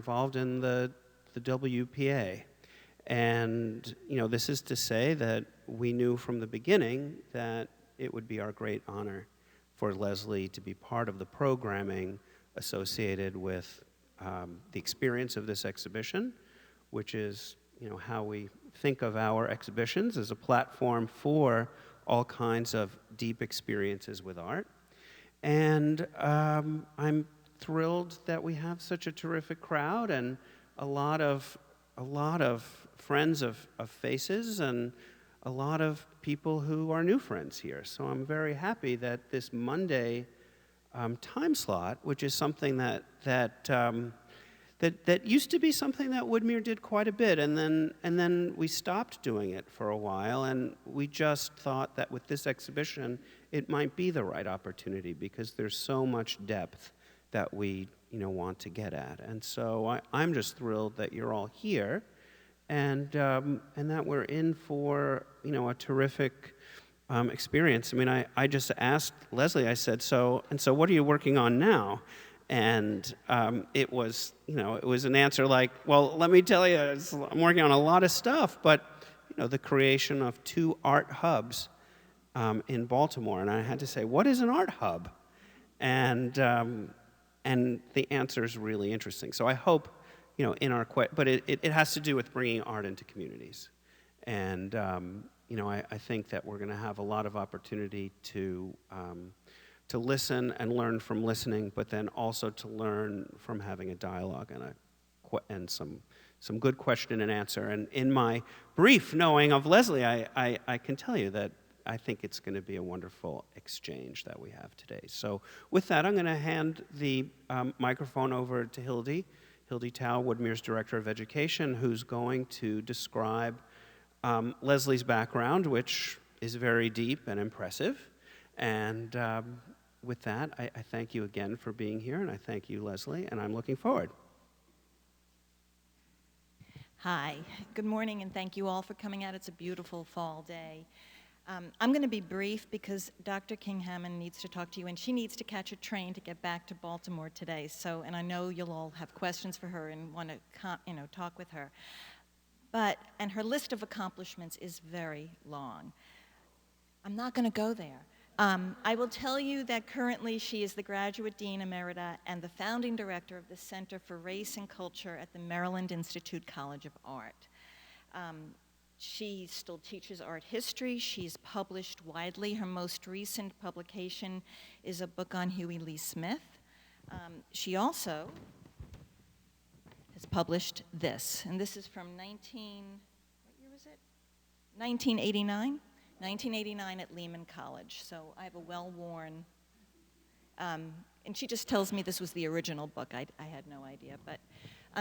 involved in the WPA. And, this is to say that we knew from the beginning that it would be our great honor for Leslie to be part of the programming associated with the experience of this exhibition, which is, how we think of our exhibitions as a platform for all kinds of deep experiences with art. And I'm thrilled that we have such a terrific crowd and a lot of friends of faces and a lot of people who are new friends here. So I'm very happy that this Monday time slot, which is something that used to be something that Woodmere did quite a bit, and then we stopped doing it for a while, and we just thought that with this exhibition, it might be the right opportunity because there's so much depth that we want to get at. And so I'm just thrilled that you're all here, and that we're in for a terrific experience. I mean, I just asked Leslie. I said, so what are you working on now? And it was an answer like, well, let me tell you, I'm working on a lot of stuff, but the creation of 2 art hubs in Baltimore. And I had to say, what is an art hub? And the answer is really interesting. So I hope, but it has to do with bringing art into communities. And, I think that we're going to have a lot of opportunity to listen and learn from listening, but then also to learn from having a dialogue and some good question and answer. And in my brief knowing of Leslie, I can tell you that I think it's going to be a wonderful exchange that we have today. So with that, I'm going to hand the microphone over to Hildy Tao, Woodmere's Director of Education, who's going to describe Leslie's background, which is very deep and impressive. And with that, I thank you again for being here, and I thank you, Leslie, and I'm looking forward. Hi, good morning, and thank you all for coming out. It's a beautiful fall day. I'm going to be brief because Dr. King-Hammond needs to talk to you, and she needs to catch a train to get back to Baltimore today. So, and I know you'll all have questions for her and want to, talk with her. And her list of accomplishments is very long. I'm not going to go there. I will tell you that currently she is the Graduate Dean Emerita and the founding director of the Center for Race and Culture at the Maryland Institute College of Art. She still teaches art history. She's published widely. Her most recent publication is a book on Huey Lee Smith. She also has published this, and this is from what year was it? 1989? 1989 at Lehman College. So I have a well-worn, and she just tells me this was the original book. I had no idea, but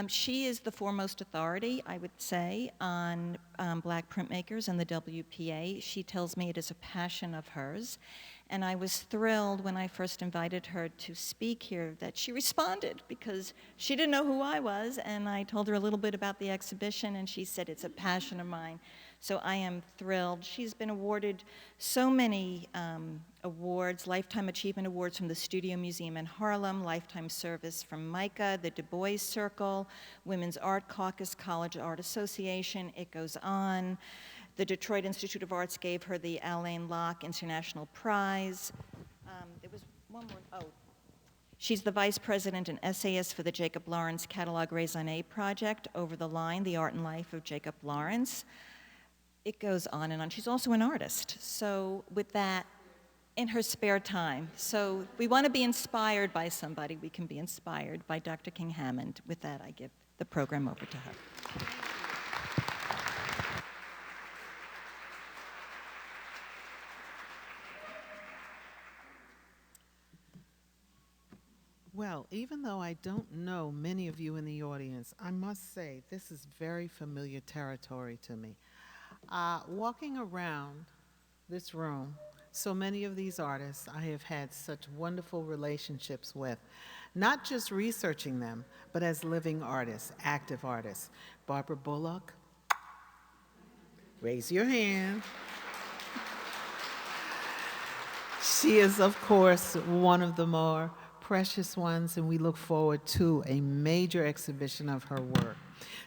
she is the foremost authority, I would say, on Black printmakers and the WPA. She tells me it is a passion of hers, and I was thrilled when I first invited her to speak here that she responded because she didn't know who I was, and I told her a little bit about the exhibition, and she said it's a passion of mine. So I am thrilled. She's been awarded so many awards, Lifetime Achievement Awards from the Studio Museum in Harlem, Lifetime Service from MICA, the Du Bois Circle, Women's Art Caucus, College Art Association, it goes on. The Detroit Institute of Arts gave her the Alain Locke International Prize. There was one more, She's the Vice President and essayist for the Jacob Lawrence Catalog Raisonné Project, Over the Line, The Art and Life of Jacob Lawrence. It goes on and on. She's also an artist. So with that, in her spare time. So if we want to be inspired by somebody, we can be inspired by Dr. King-Hammond. With that, I give the program over to her. Well, even though I don't know many of you in the audience, I must say this is very familiar territory to me. Walking around this room, so many of these artists I have had such wonderful relationships with, not just researching them, but as living artists, active artists. Barbara Bullock, raise your hand. She is, of course, one of the more precious ones, and we look forward to a major exhibition of her work.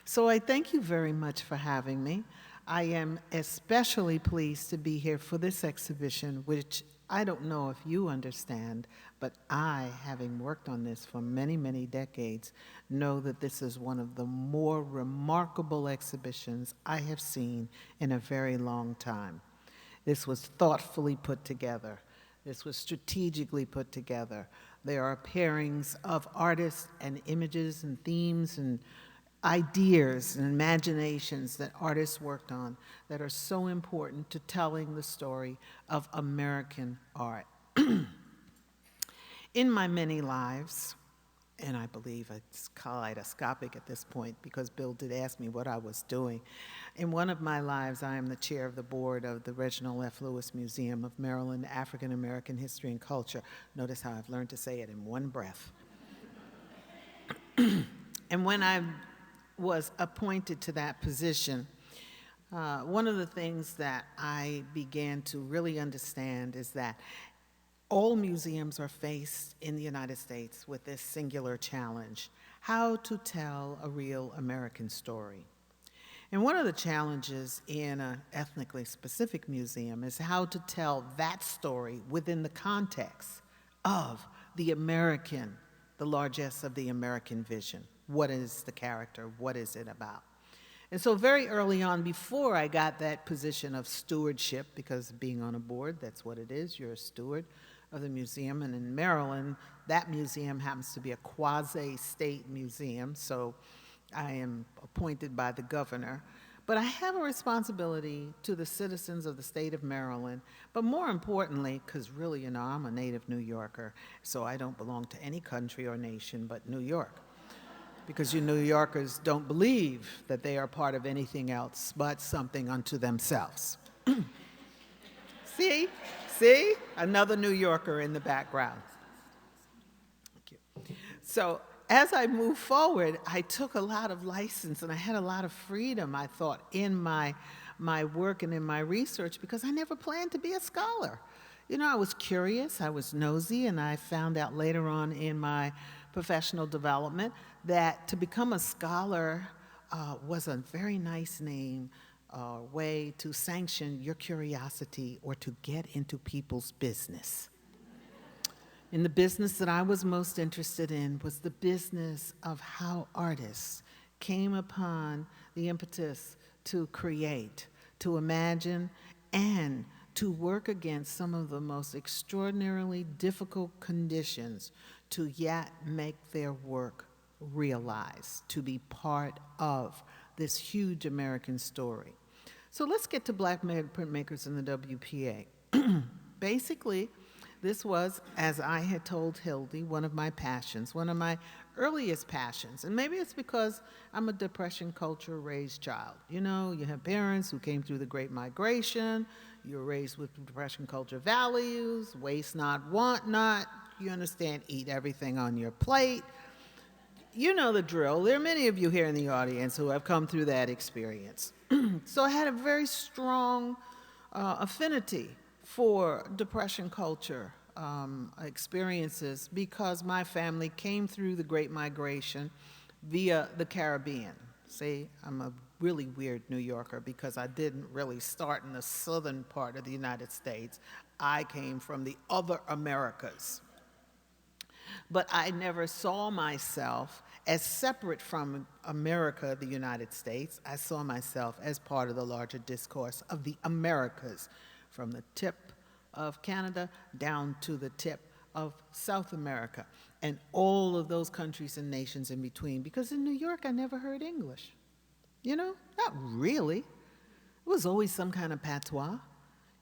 So I thank you very much for having me. I am especially pleased to be here for this exhibition, which I don't know if you understand, but I, having worked on this for many, many decades, know that this is one of the more remarkable exhibitions I have seen in a very long time. This was thoughtfully put together. This was strategically put together. There are pairings of artists and images and themes and ideas and imaginations that artists worked on that are so important to telling the story of American art. In my many lives, and I believe it's kaleidoscopic at this point because Bill did ask me what I was doing. In one of my lives, I am the chair of the board of the Reginald F. Lewis Museum of Maryland, African American History and Culture. Notice how I've learned to say it in one breath. And when I was appointed to that position, one of the things that I began to really understand is that all museums are faced in the United States with this singular challenge: how to tell a real American story. And one of the challenges in an ethnically specific museum is how to tell that story within the context of the American, the largesse of the American vision. What is the character? What is it about? And so very early on, before I got that position of stewardship, because being on a board, that's what it is, you're a steward of the museum, and in Maryland, that museum happens to be a quasi-state museum, so I am appointed by the governor. But I have a responsibility to the citizens of the state of Maryland, but more importantly, because really, you know, I'm a native New Yorker, so I don't belong to any country or nation but New York. Because you New Yorkers don't believe that they are part of anything else but something unto themselves. See? See? Another New Yorker in the background. Thank you. So as I moved forward, I took a lot of license and I had a lot of freedom, I thought, in my work and in my research, because I never planned to be a scholar. You know, I was curious, I was nosy, and I found out later on in my professional development that to become a scholar was a very nice name, way to sanction your curiosity or to get into people's business. And the business that I was most interested in was the business of how artists came upon the impetus to create, to imagine, and to work against some of the most extraordinarily difficult conditions to yet make their work realized, to be part of this huge American story. So let's get to Black printmakers in the WPA. Basically, this was, as I had told Hildy, one of my passions, one of my earliest passions. And maybe it's because I'm a Depression culture raised child. You know, you have parents who came through the Great Migration, you're raised with Depression culture values, waste not, want not, you understand, eat everything on your plate. You know the drill. There are many of you here in the audience who have come through that experience. So I had a very strong affinity for Depression culture experiences because my family came through the Great Migration via the Caribbean. See, I'm a really weird New Yorker because I didn't really start in the southern part of the United States. I came from the other Americas. But I never saw myself as separate from America, the United States. I saw myself as part of the larger discourse of the Americas, from the tip of Canada down to the tip of South America, and all of those countries and nations in between. Because in New York, I never heard English. You know, not really. It was always some kind of patois.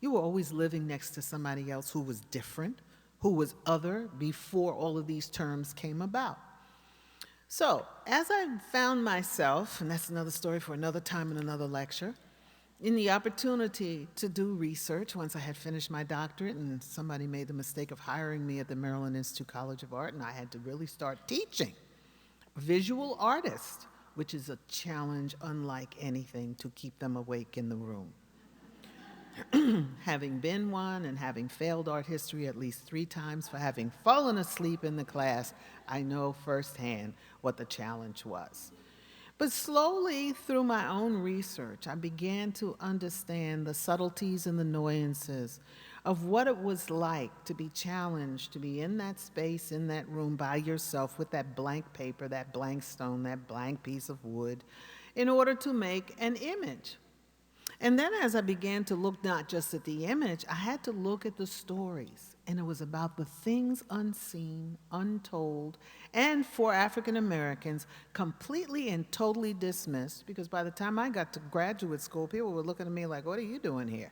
You were always living next to somebody else who was different, who was other, before all of these terms came about. So, as I found myself, and that's another story for another time and another lecture, in the opportunity to do research once I had finished my doctorate, and somebody made the mistake of hiring me at the Maryland Institute College of Art, and I had to really start teaching visual artists, which is a challenge unlike anything to keep them awake in the room. having been one and having failed art history at least 3 times for having fallen asleep in the class, I know firsthand what the challenge was. But slowly, through my own research, I began to understand the subtleties and the nuances of what it was like to be challenged, to be in that space, in that room by yourself with that blank paper, that blank stone, that blank piece of wood, in order to make an image. And then as I began to look not just at the image, I had to look at the stories. And it was about the things unseen, untold, and for African Americans, completely and totally dismissed, because by the time I got to graduate school, people were looking at me like, what are you doing here?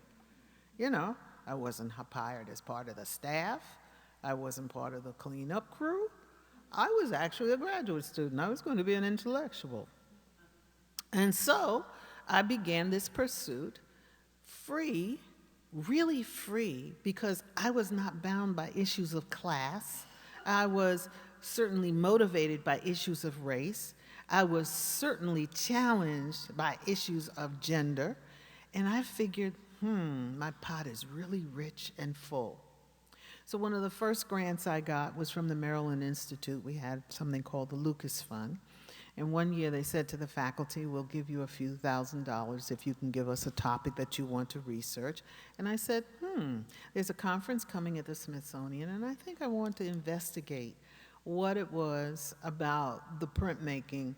You know, I wasn't hired as part of the staff. I wasn't part of the cleanup crew. I was actually a graduate student. I was going to be an intellectual. And so I began this pursuit, free, really free, because I was not bound by issues of class. I was certainly motivated by issues of race. I was certainly challenged by issues of gender. And I figured, my pot is really rich and full. So one of the first grants I got was from the Maryland Institute. We had something called the Lucas Fund. And one year they said to the faculty, we'll give you a few $1,000s if you can give us a topic that you want to research. And I said, there's a conference coming at the Smithsonian, and I think I want to investigate what it was about the printmaking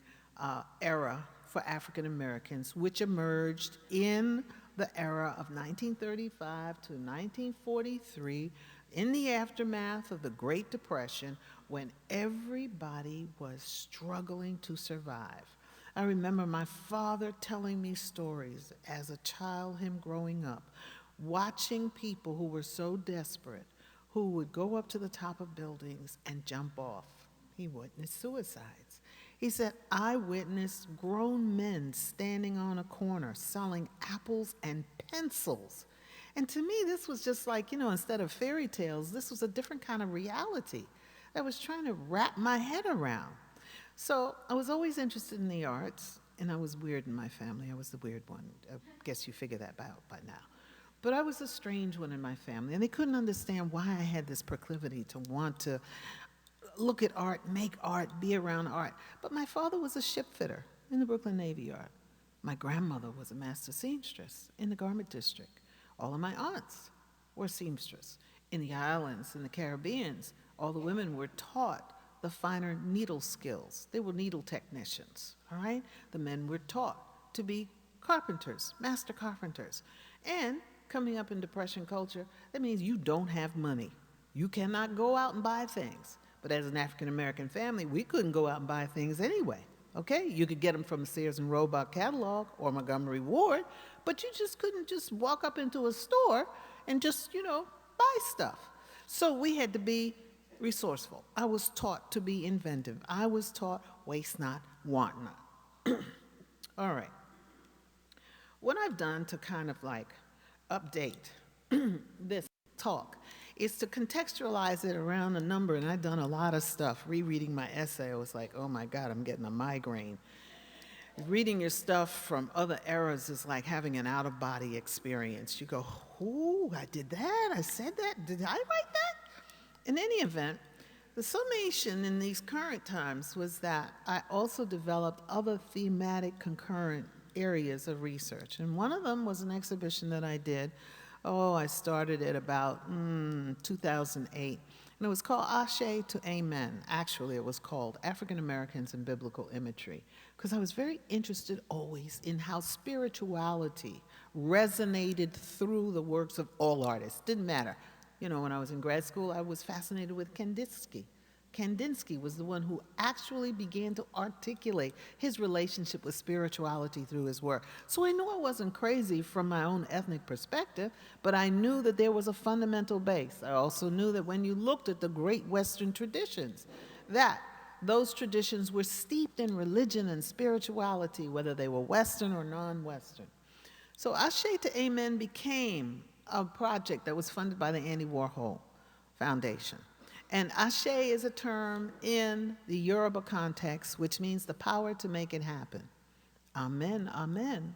era for African Americans, which emerged in the era of 1935 to 1943, in the aftermath of the Great Depression, when everybody was struggling to survive. I remember my father telling me stories as a child, him growing up, watching people who were so desperate, who would go up to the top of buildings and jump off. He witnessed suicides. He said, I witnessed grown men standing on a corner selling apples and pencils. And to me, this was just like, instead of fairy tales, this was a different kind of reality that I was trying to wrap my head around. So I was always interested in the arts, and I was weird in my family. I was the weird one. I guess you figured that out by now. But I was a strange one in my family, and they couldn't understand why I had this proclivity to want to look at art, make art, be around art. But my father was a ship fitter in the Brooklyn Navy Yard. My grandmother was a master seamstress in the garment district. All of my aunts were seamstress. In the islands, in the Caribbean, all the women were taught the finer needle skills. They were needle technicians, all right? The men were taught to be carpenters, master carpenters. And coming up in Depression culture, that means you don't have money. You cannot go out and buy things. But as an African-American family, we couldn't go out and buy things anyway, okay? You could get them from the Sears and Roebuck catalog or Montgomery Ward, but you just couldn't just walk up into a store and just, buy stuff. So we had to be resourceful. I was taught to be inventive. I was taught waste not, want not. All right. What I've done to kind of like update this talk is to contextualize it around a number, and I've done a lot of stuff. Rereading my essay, I was like, oh my God, I'm getting a migraine. Reading your stuff from other eras is like having an out-of-body experience. You go, ooh, I did that, I said that, did I write that? In any event, the summation in these current times was that I also developed other thematic concurrent areas of research. And one of them was an exhibition that I did. I started it about 2008. And it was called Ashe to Amen. Actually, it was called African Americans in Biblical Imagery, because I was very interested always in how spirituality resonated through the works of all artists. Didn't matter. When I was in grad school, I was fascinated with Kandinsky. Kandinsky was the one who actually began to articulate his relationship with spirituality through his work. So I knew I wasn't crazy from my own ethnic perspective, but I knew that there was a fundamental base. I also knew that when you looked at the great Western traditions, that those traditions were steeped in religion and spirituality, whether they were Western or non-Western. So Ashe to Amen became a project that was funded by the Andy Warhol Foundation. And Ashe is a term in the Yoruba context, which means the power to make it happen. Amen, amen,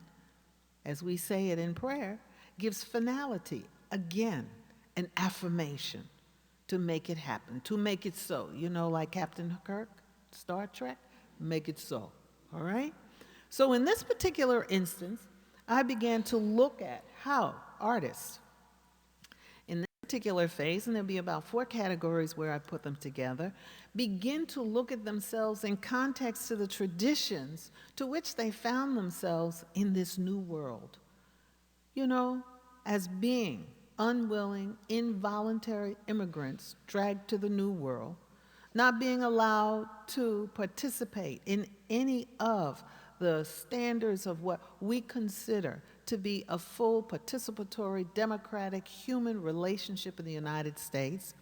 as we say it in prayer, gives finality, again, an affirmation to make it happen, to make it so. You know, like Captain Kirk, Star Trek, make it so, all right? So in this particular instance, I began to look at how artists, in this particular phase, and there'll be about 4 categories where I put them together, begin to look at themselves in context to the traditions to which they found themselves in this new world. You know, as being unwilling, involuntary immigrants dragged to the new world, not being allowed to participate in any of the standards of what we consider to be a full participatory democratic human relationship in the United States.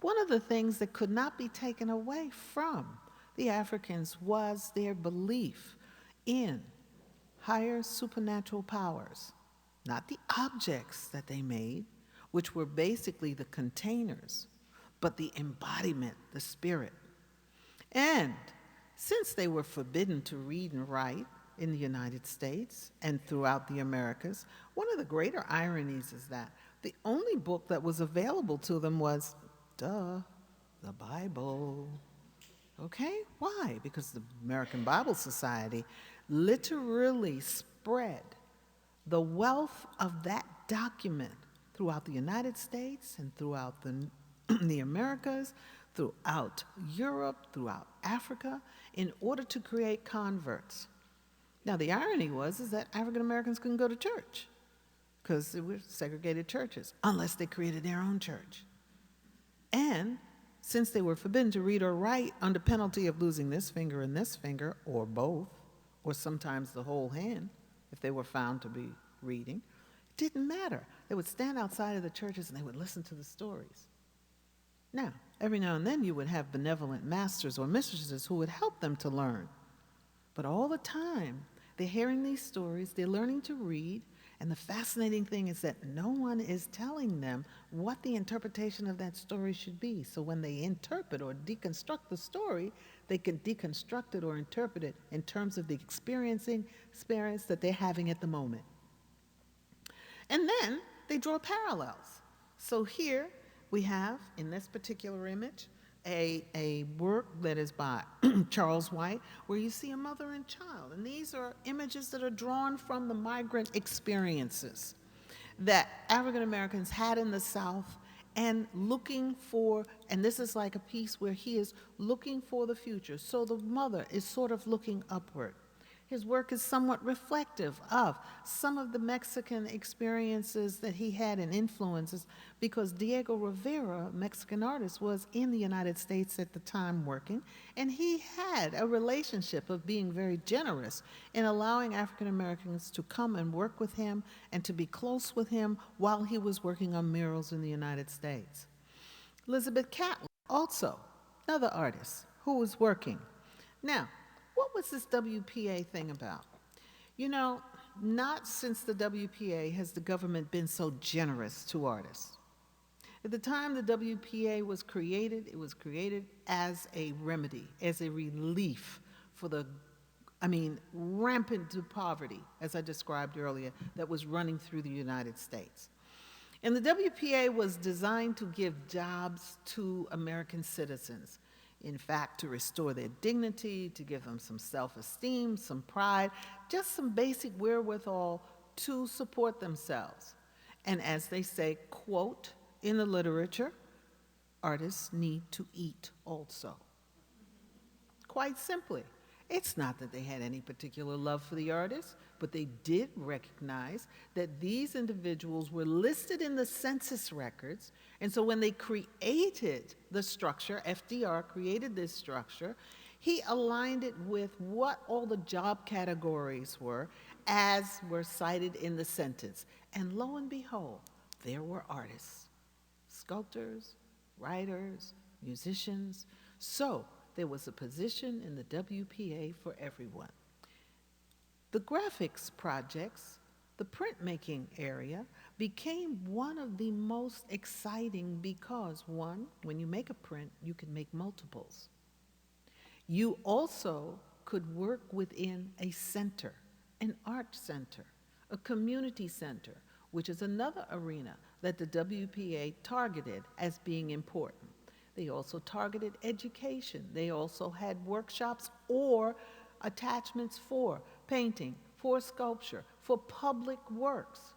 One of the things that could not be taken away from the Africans was their belief in higher supernatural powers, not the objects that they made, which were basically the containers, but the embodiment, the spirit. And since they were forbidden to read and write in the United States and throughout the Americas, one of the greater ironies is that the only book that was available to them was, the Bible. Okay? Why? Because the American Bible Society literally spread the wealth of that document throughout the United States and throughout the Americas, throughout Europe, throughout Africa, in order to create converts. Now, the irony is that African Americans couldn't go to church because they were segregated churches, unless they created their own church. And since they were forbidden to read or write under penalty of losing this finger, or both, or sometimes the whole hand, if they were found to be reading, it didn't matter. They would stand outside of the churches and they would listen to the stories. Now, every now and then you would have benevolent masters or mistresses who would help them to learn. But all the time, they're hearing these stories, they're learning to read, and the fascinating thing is that no one is telling them what the interpretation of that story should be. So when they interpret or deconstruct the story, they can deconstruct it or interpret it in terms of the experience that they're having at the moment. And then they draw parallels. So here we have, in this particular image, a work that is by Charles White, where you see a mother and child. And these are images that are drawn from the migrant experiences that African Americans had in the South, and looking for, and this is like a piece where he is looking for the future. So the mother is sort of looking upward. His work is somewhat reflective of some of the Mexican experiences that he had and influences, because Diego Rivera, Mexican artist, was in the United States at the time working, and he had a relationship of being very generous in allowing African Americans to come and work with him and to be close with him while he was working on murals in the United States. Elizabeth Catlett, also another artist who was working. Now, what was this WPA thing about? You know, not since the WPA has the government been so generous to artists. At the time the WPA was created, it was created as a remedy, as a relief for the, rampant poverty, as I described earlier, that was running through the United States. And the WPA was designed to give jobs to American citizens. In fact, to restore their dignity, to give them some self-esteem, some pride, just some basic wherewithal to support themselves. And as they say, quote, in the literature, artists need to eat also. Quite simply. It's not that they had any particular love for the artists, but they did recognize that these individuals were listed in the census records, and so when they created the structure, FDR created this structure, he aligned it with what all the job categories were as were cited in the sentence. And lo and behold, there were artists, sculptors, writers, musicians. So there was a position in the WPA for everyone. The graphics projects, the printmaking area, became one of the most exciting because, one, when you make a print, you can make multiples. You also could work within a center, an art center, a community center, which is another arena that the WPA targeted as being important. They also targeted education. They also had workshops or attachments for painting, for sculpture, for public works.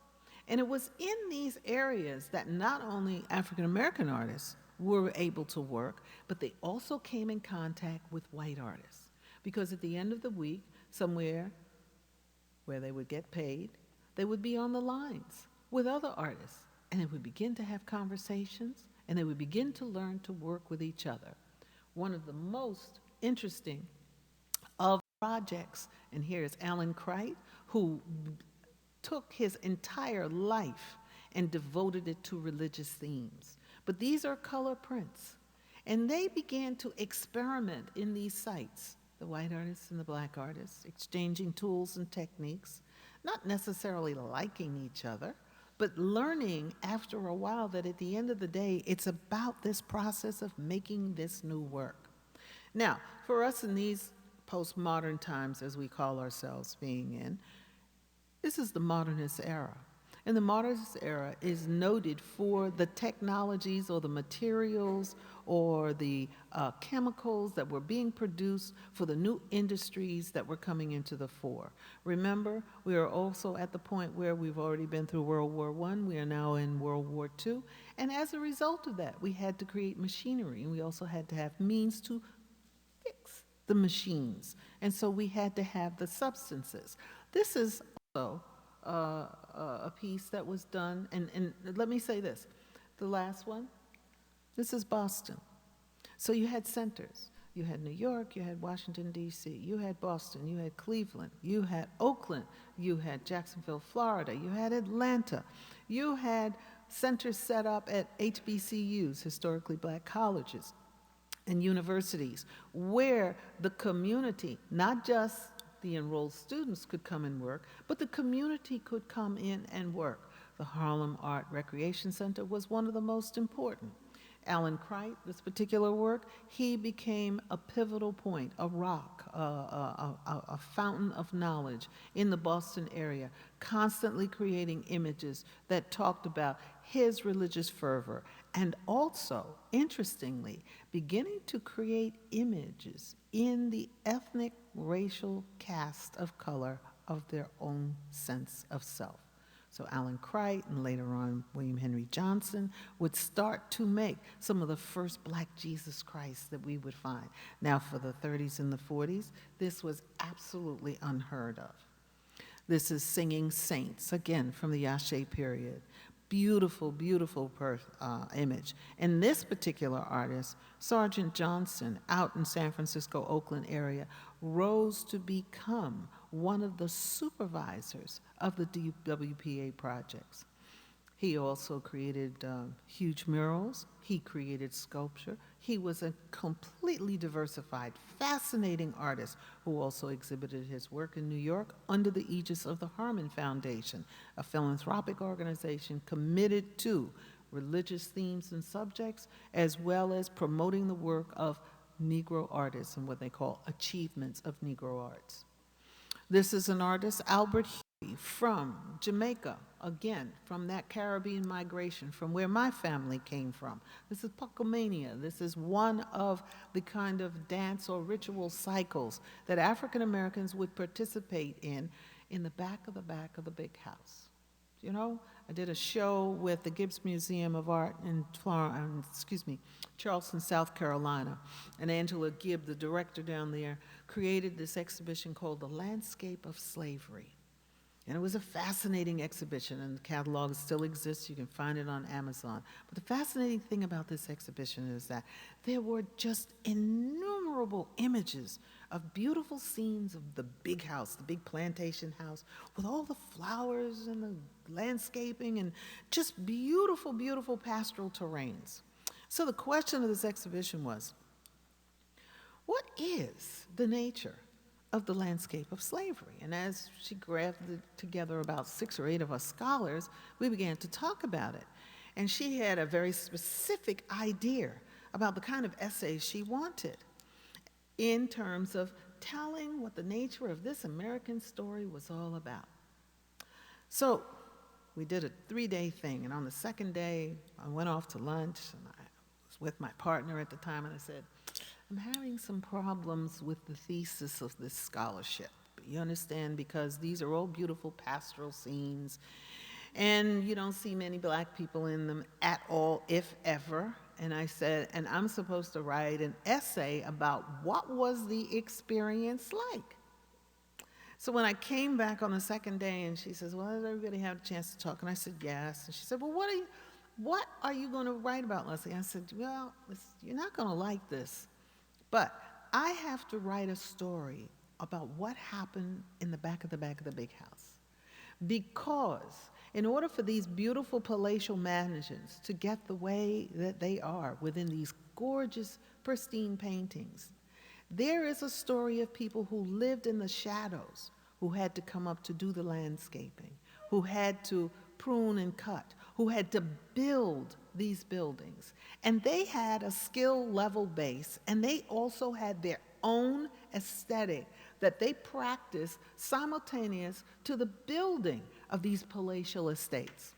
And it was in these areas that not only African American artists were able to work, but they also came in contact with white artists. Because at the end of the week, somewhere where they would get paid, they would be on the lines with other artists, and they would begin to have conversations, and they would begin to learn to work with each other. One of the most interesting of projects, and here is Alan Cright, who took his entire life and devoted it to religious themes. But these are color prints, and they began to experiment in these sites, the white artists and the black artists, exchanging tools and techniques, not necessarily liking each other, but learning after a while that at the end of the day, it's about this process of making this new work. Now, for us in these postmodern times, as we call ourselves being in, this is the Modernist Era. And the Modernist Era is noted for the technologies or the materials or the chemicals that were being produced for the new industries that were coming into the fore. Remember, we are also at the point where we've already been through World War I, we are now in World War II, and as a result of that, we had to create machinery, and we also had to have means to fix the machines, and so we had to have the substances. This is also a piece that was done, and let me say this, the last one, this is Boston. So you had centers. You had New York, you had Washington, D.C., you had Boston, you had Cleveland, you had Oakland, you had Jacksonville, Florida, you had Atlanta, you had centers set up at HBCUs, historically black colleges, and universities, where the community, not just the enrolled students could come and work, but the community could come in and work. The Harlem Art Recreation Center was one of the most important. Alan Cright, this particular work, he became a pivotal point, a rock, a fountain of knowledge in the Boston area, constantly creating images that talked about his religious fervor, and also, interestingly, beginning to create images in the ethnic, racial cast of color of their own sense of self. So Alan Cright and later on William Henry Johnson would start to make some of the first black Jesus Christ that we would find. Now for the 30s and the 40s, this was absolutely unheard of. This is Singing Saints, again from the Yashe period. Beautiful, beautiful image. And this particular artist, Sergeant Johnson, out in San Francisco, Oakland area, rose to become one of the supervisors of the WPA projects. He also created huge murals. He created sculpture. He was a completely diversified, fascinating artist who also exhibited his work in New York under the aegis of the Harmon Foundation, a philanthropic organization committed to religious themes and subjects, as well as promoting the work of Negro artists and what they call achievements of Negro arts. This is an artist, Albert Huey, from Jamaica, again, from that Caribbean migration, from where my family came from. This is Puckamania. This is one of the kind of dance or ritual cycles that African Americans would participate in the back of the big house. You know, I did a show with the Gibbs Museum of Art in Charleston, South Carolina. And Angela Gibb, the director down there, created this exhibition called The Landscape of Slavery. And it was a fascinating exhibition, and the catalog still exists. You can find it on Amazon. But the fascinating thing about this exhibition is that there were just innumerable images of beautiful scenes of the big house, the big plantation house, with all the flowers and the landscaping and just beautiful, beautiful pastoral terrains. So the question of this exhibition was, what is the nature of the landscape of slavery? And as she gathered together about 6 or 8 of us scholars, we began to talk about it. And she had a very specific idea about the kind of essays she wanted in terms of telling what the nature of this American story was all about. So we did a 3-day thing, and on the second day, I went off to lunch, and I was with my partner at the time, and I said, I'm having some problems with the thesis of this scholarship. You understand? Because these are all beautiful pastoral scenes, and you don't see many black people in them at all, if ever. And I said, and I'm supposed to write an essay about what was the experience like. So when I came back on the second day, and she says, well, did everybody have a chance to talk? And I said, yes. And she said, well, what are you going to write about, Leslie? I said, well, you're not going to like this, but I have to write a story about what happened in the back of the big house. Because in order for these beautiful palatial mansions to get the way that they are within these gorgeous, pristine paintings, there is a story of people who lived in the shadows, who had to come up to do the landscaping, who had to prune and cut, who had to build these buildings. And they had a skill level base, and they also had their own aesthetic that they practiced simultaneous to the building of these palatial estates.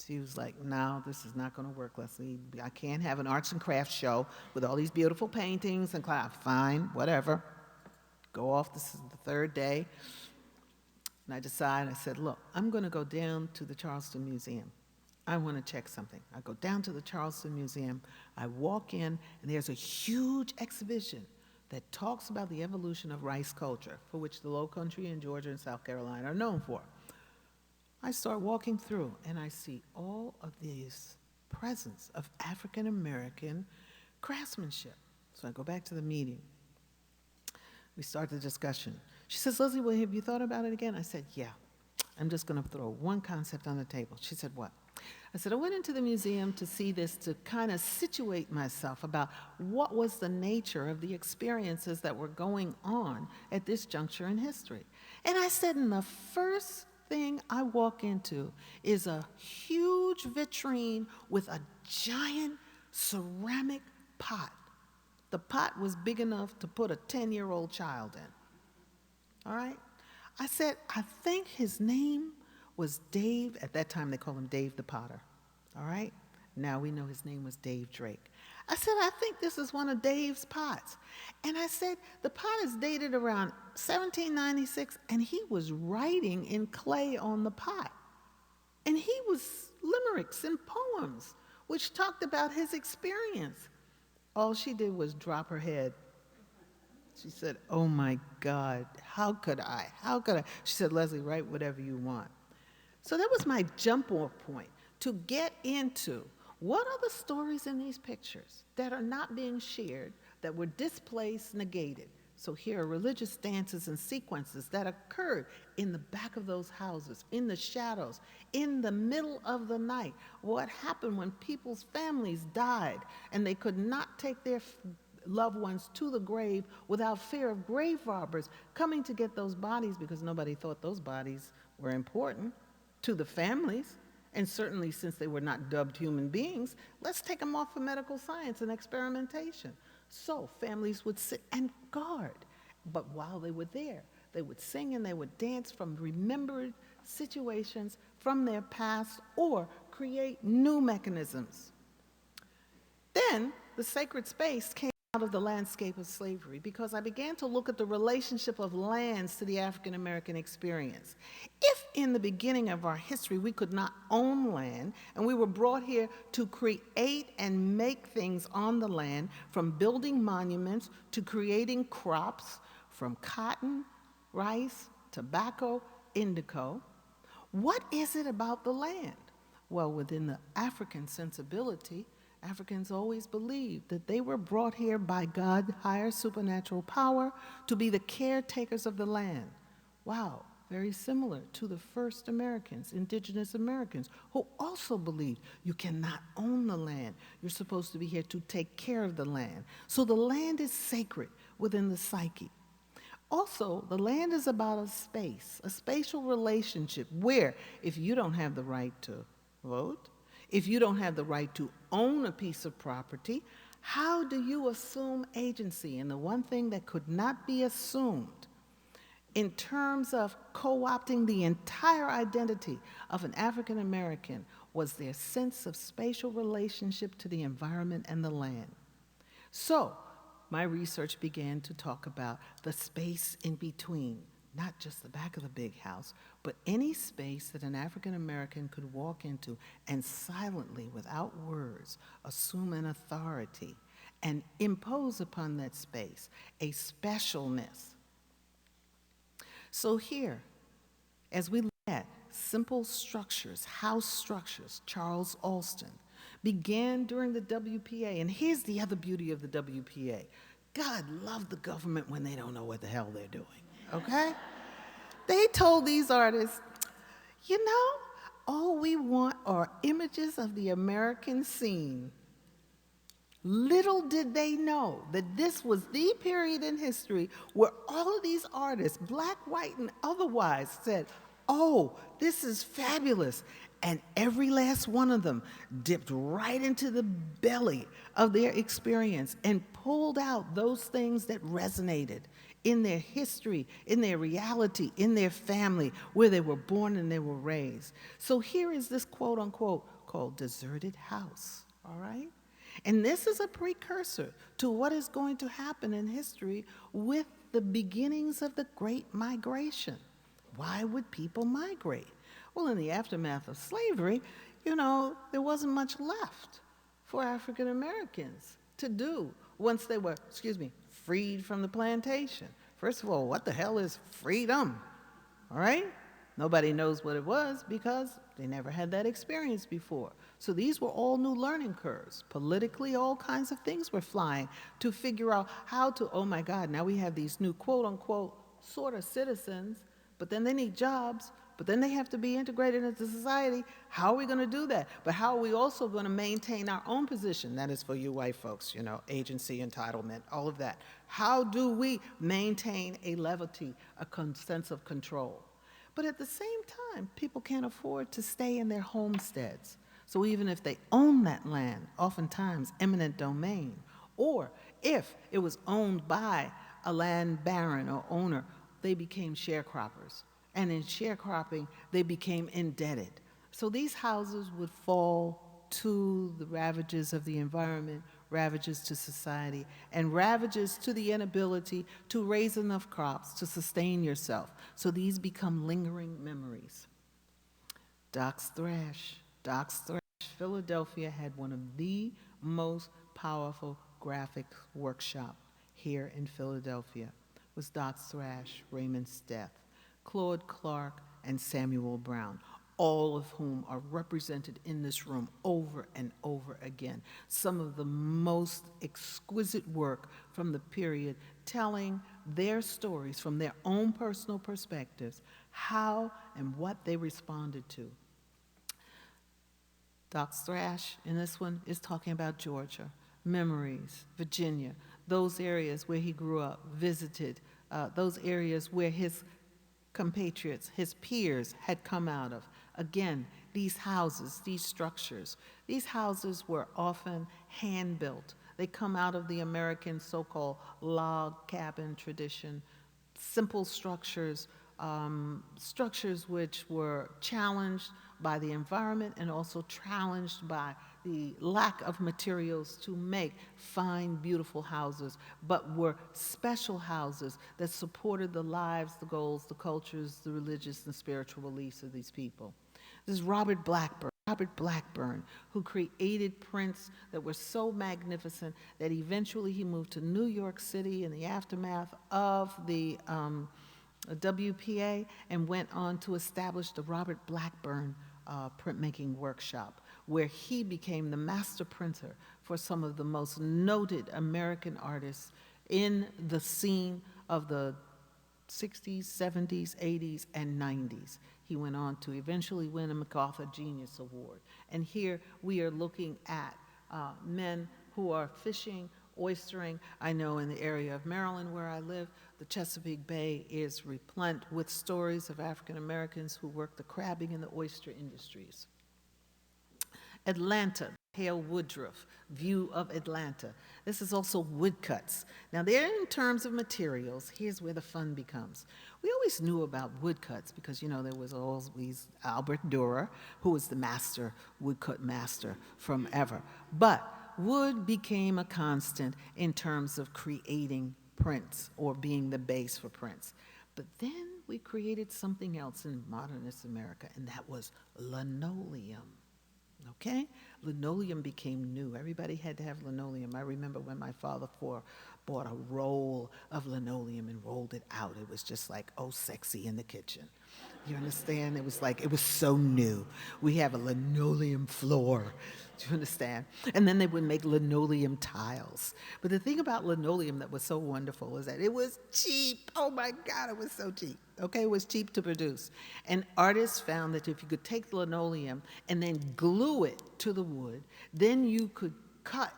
She was like, no, this is not going to work, Leslie. I can't have an arts and crafts show with all these beautiful paintings and class. Fine, whatever. Go off, this is the third day. And I said, look, I'm going to go down to the Charleston Museum. I want to check something. I go down to the Charleston Museum. I walk in, and there's a huge exhibition that talks about the evolution of rice culture, for which the Low Country in Georgia and South Carolina are known for. I start walking through, and I see all of these presence of African American craftsmanship. So I go back to the meeting. We start the discussion. She says, Leslie, well, have you thought about it again? I said, yeah. I'm just going to throw one concept on the table. She said, what? I said, I went into the museum to see this, to kind of situate myself about what was the nature of the experiences that were going on at this juncture in history. And I said, and the first thing I walk into is a huge vitrine with a giant ceramic pot. The pot was big enough to put a 10-year-old child in. All right? I said, I think his name was Dave. At that time, they called him Dave the Potter. All right? Now we know his name was Dave Drake. I said, I think this is one of Dave's pots. And I said, the pot is dated around 1796, and he was writing in clay on the pot. And he was limericks and poems, which talked about his experience. All she did was drop her head. She said, oh my God, how could I? How could I? She said, Leslie, write whatever you want. So that was my jump off point to get into what are the stories in these pictures that are not being shared, that were displaced, negated. So here are religious dances and sequences that occurred in the back of those houses, in the shadows, in the middle of the night. What happened when people's families died and they could not take their loved ones to the grave without fear of grave robbers coming to get those bodies, because nobody thought those bodies were important to the families. And certainly, since they were not dubbed human beings, let's take them off for medical science and experimentation. So families would sit and guard. But while they were there, they would sing and they would dance from remembered situations from their past or create new mechanisms. Then the sacred space came out of the landscape of slavery, because I began to look at the relationship of lands to the African American experience. If in the beginning of our history we could not own land, and we were brought here to create and make things on the land, from building monuments to creating crops, from cotton, rice, tobacco, indigo, what is it about the land? Well, within the African sensibility, Africans always believed that they were brought here by God, higher supernatural power, to be the caretakers of the land. Wow, very similar to the first Americans, indigenous Americans, who also believed you cannot own the land. You're supposed to be here to take care of the land. So the land is sacred within the psyche. Also, the land is about a space, a spatial relationship where if you don't have the right to vote, if you don't have the right to own a piece of property, how do you assume agency? And the one thing that could not be assumed in terms of co-opting the entire identity of an African American was their sense of spatial relationship to the environment and the land. So, my research began to talk about the space in between, not just the back of the big house, but any space that an African American could walk into and silently, without words, assume an authority and impose upon that space a specialness. So here, as we look at simple structures, house structures, Charles Alston began during the WPA. And here's the other beauty of the WPA. God love the government when they don't know what the hell they're doing, okay? They told these artists, you know, all we want are images of the American scene. Little did they know that this was the period in history where all of these artists, black, white, and otherwise, said, oh, this is fabulous. And every last one of them dipped right into the belly of their experience and pulled out those things that resonated in their history, in their reality, in their family, where they were born and they were raised. So here is this quote unquote called Deserted House, all right? And this is a precursor to what is going to happen in history with the beginnings of the Great Migration. Why would people migrate? Well, in the aftermath of slavery, you know, there wasn't much left for African Americans to do once they were, freed from the plantation. First of all, what the hell is freedom? All right? Nobody knows what it was because they never had that experience before. So these were all new learning curves. Politically, all kinds of things were flying to figure out how to, oh my God, now we have these new quote unquote sort of citizens, but then they need jobs, but then they have to be integrated into society. How are we going to do that? But how are we also going to maintain our own position? That is for you white folks, you know, agency, entitlement, all of that. How do we maintain a levity, a sense of control? But at the same time, people can't afford to stay in their homesteads. So even if they own that land, oftentimes eminent domain, or if it was owned by a land baron or owner, they became sharecroppers. And in sharecropping, they became indebted. So these houses would fall to the ravages of the environment, ravages to society, and ravages to the inability to raise enough crops to sustain yourself. So these become lingering memories. Doc's Thrash. Philadelphia had one of the most powerful graphic workshop here in Philadelphia. It was Doc's Thrash, Raymond Steth, Claude Clark, and Samuel Brown, all of whom are represented in this room over and over again. Some of the most exquisite work from the period, telling their stories from their own personal perspectives, how and what they responded to. Doc's Thrash in this one is talking about Georgia, memories, Virginia, those areas where he grew up, visited, those areas where his compatriots, his peers had come out of. Again, these houses, these structures, these houses were often hand-built. They come out of the American so-called log cabin tradition, simple structures, structures which were challenged by the environment and also challenged by the lack of materials to make fine, beautiful houses, but were special houses that supported the lives, the goals, the cultures, the religious and spiritual beliefs of these people. This is Robert Blackburn, who created prints that were so magnificent that eventually he moved to New York City in the aftermath of the WPA and went on to establish the Robert Blackburn printmaking workshop, where he became the master printer for some of the most noted American artists in the scene of the 60s, 70s, 80s, and 90s. He went on to eventually win a MacArthur Genius Award. And here we are looking at men who are fishing, oystering. I know in the area of Maryland where I live, the Chesapeake Bay is replete with stories of African Americans who work the crabbing and the oyster industries. Atlanta, Hale Woodruff, view of Atlanta. This is also woodcuts. Now, they're in terms of materials. Here's where the fun becomes. We always knew about woodcuts because, you know, there was always Albert Dürer, who was the master, woodcut master from ever. But wood became a constant in terms of creating prints or being the base for prints. But then we created something else in modernist America, and that was linoleum. Okay? Linoleum became new. Everybody had to have linoleum. I remember when my father bought a roll of linoleum and rolled it out. It was just like, oh, sexy in the kitchen. You understand? It was like, it was so new. We have a linoleum floor. Do you understand? And then they would make linoleum tiles. But the thing about linoleum that was so wonderful is that it was cheap. Oh my God, it was so cheap. Okay, it was cheap to produce. And artists found that if you could take the linoleum and then glue it to the wood, then you could cut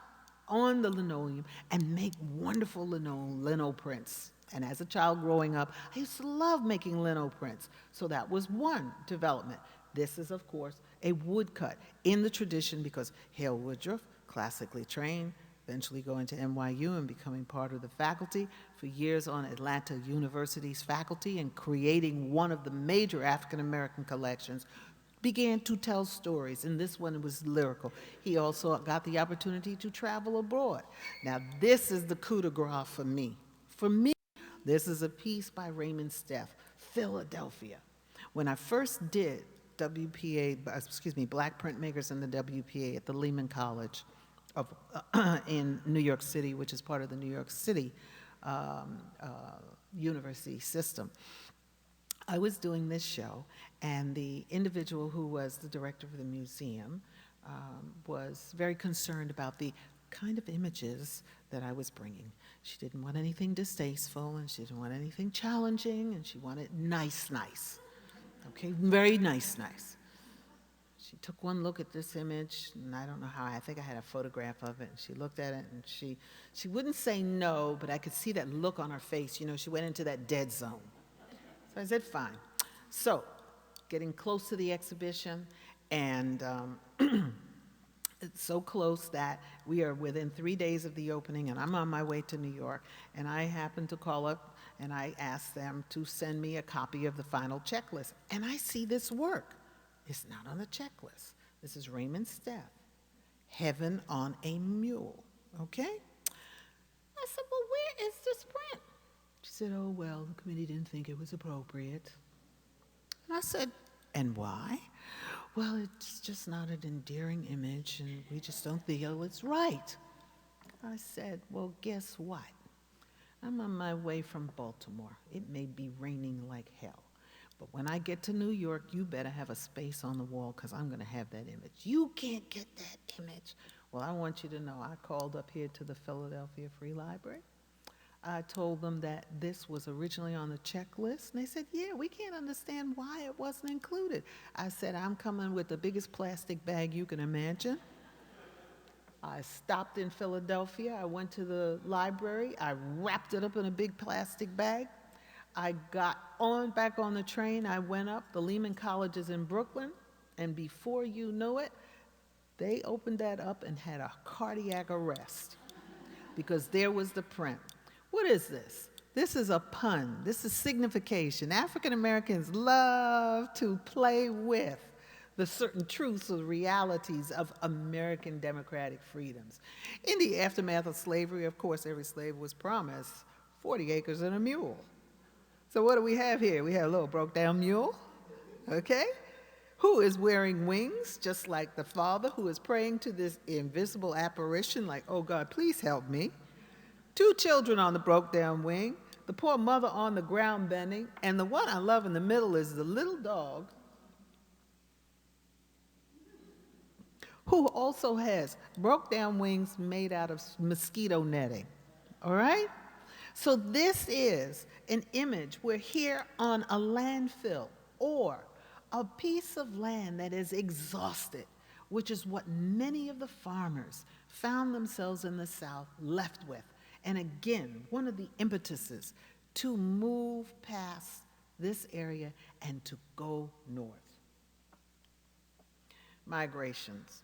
on the linoleum and make wonderful lino prints. And as a child growing up, I used to love making lino prints. So that was one development. This is, of course, a woodcut in the tradition because Hale Woodruff, classically trained, eventually going to NYU and becoming part of the faculty, for years on Atlanta University's faculty and creating one of the major African American collections, began to tell stories, and this one was lyrical. He also got the opportunity to travel abroad. Now, this is the coup de grace for me. For me, this is a piece by Raymond Steff, Philadelphia. When I first did Black Printmakers in the WPA at the Lehman College in New York City, which is part of the New York City university system. I was doing this show, and the individual who was the director of the museum was very concerned about the kind of images that I was bringing. She didn't want anything distasteful, and she didn't want anything challenging, and she wanted nice. Okay, very nice. She took one look at this image, and I don't know how, I think I had a photograph of it, and she looked at it, and she wouldn't say no, but I could see that look on her face. You know, she went into that dead zone. So I said, fine. So, getting close to the exhibition, and it's so close that we are within 3 days of the opening, and I'm on my way to New York, and I happened to call up and I asked them to send me a copy of the final checklist. And I see this work. It's not on the checklist. This is Raymond Steff, Heaven on a Mule, okay? I said, well, where is this print? She said, oh, well, the committee didn't think it was appropriate. And I said, and why? Well, it's just not an endearing image, and we just don't feel it's right. I said, well, guess what? I'm on my way from Baltimore. It may be raining like hell. But when I get to New York, you better have a space on the wall because I'm going to have that image. You can't get that image. Well, I want you to know I called up here to the Philadelphia Free Library. I told them that this was originally on the checklist, and they said, yeah, we can't understand why it wasn't included. I said, I'm coming with the biggest plastic bag you can imagine. I stopped in Philadelphia. I went to the library. I wrapped it up in a big plastic bag. I got back on the train. I went up. The Lehman College is in Brooklyn, and before you know it, they opened that up and had a cardiac arrest because there was the print. What is this? This is a pun. This is signification. African Americans love to play with the certain truths or realities of American democratic freedoms. In the aftermath of slavery, of course, every slave was promised 40 acres and a mule. So what do we have here? We have a little broke down mule, okay? Who is wearing wings, just like the father who is praying to this invisible apparition like, oh God, please help me. 2 children on the broke down wing, the poor mother on the ground bending, and the one I love in the middle is the little dog who also has broke down wings made out of mosquito netting, all right? So this is an image. We're here on a landfill or a piece of land that is exhausted, which is what many of the farmers found themselves in the South left with. And again, one of the impetuses to move past this area and to go north. Migrations.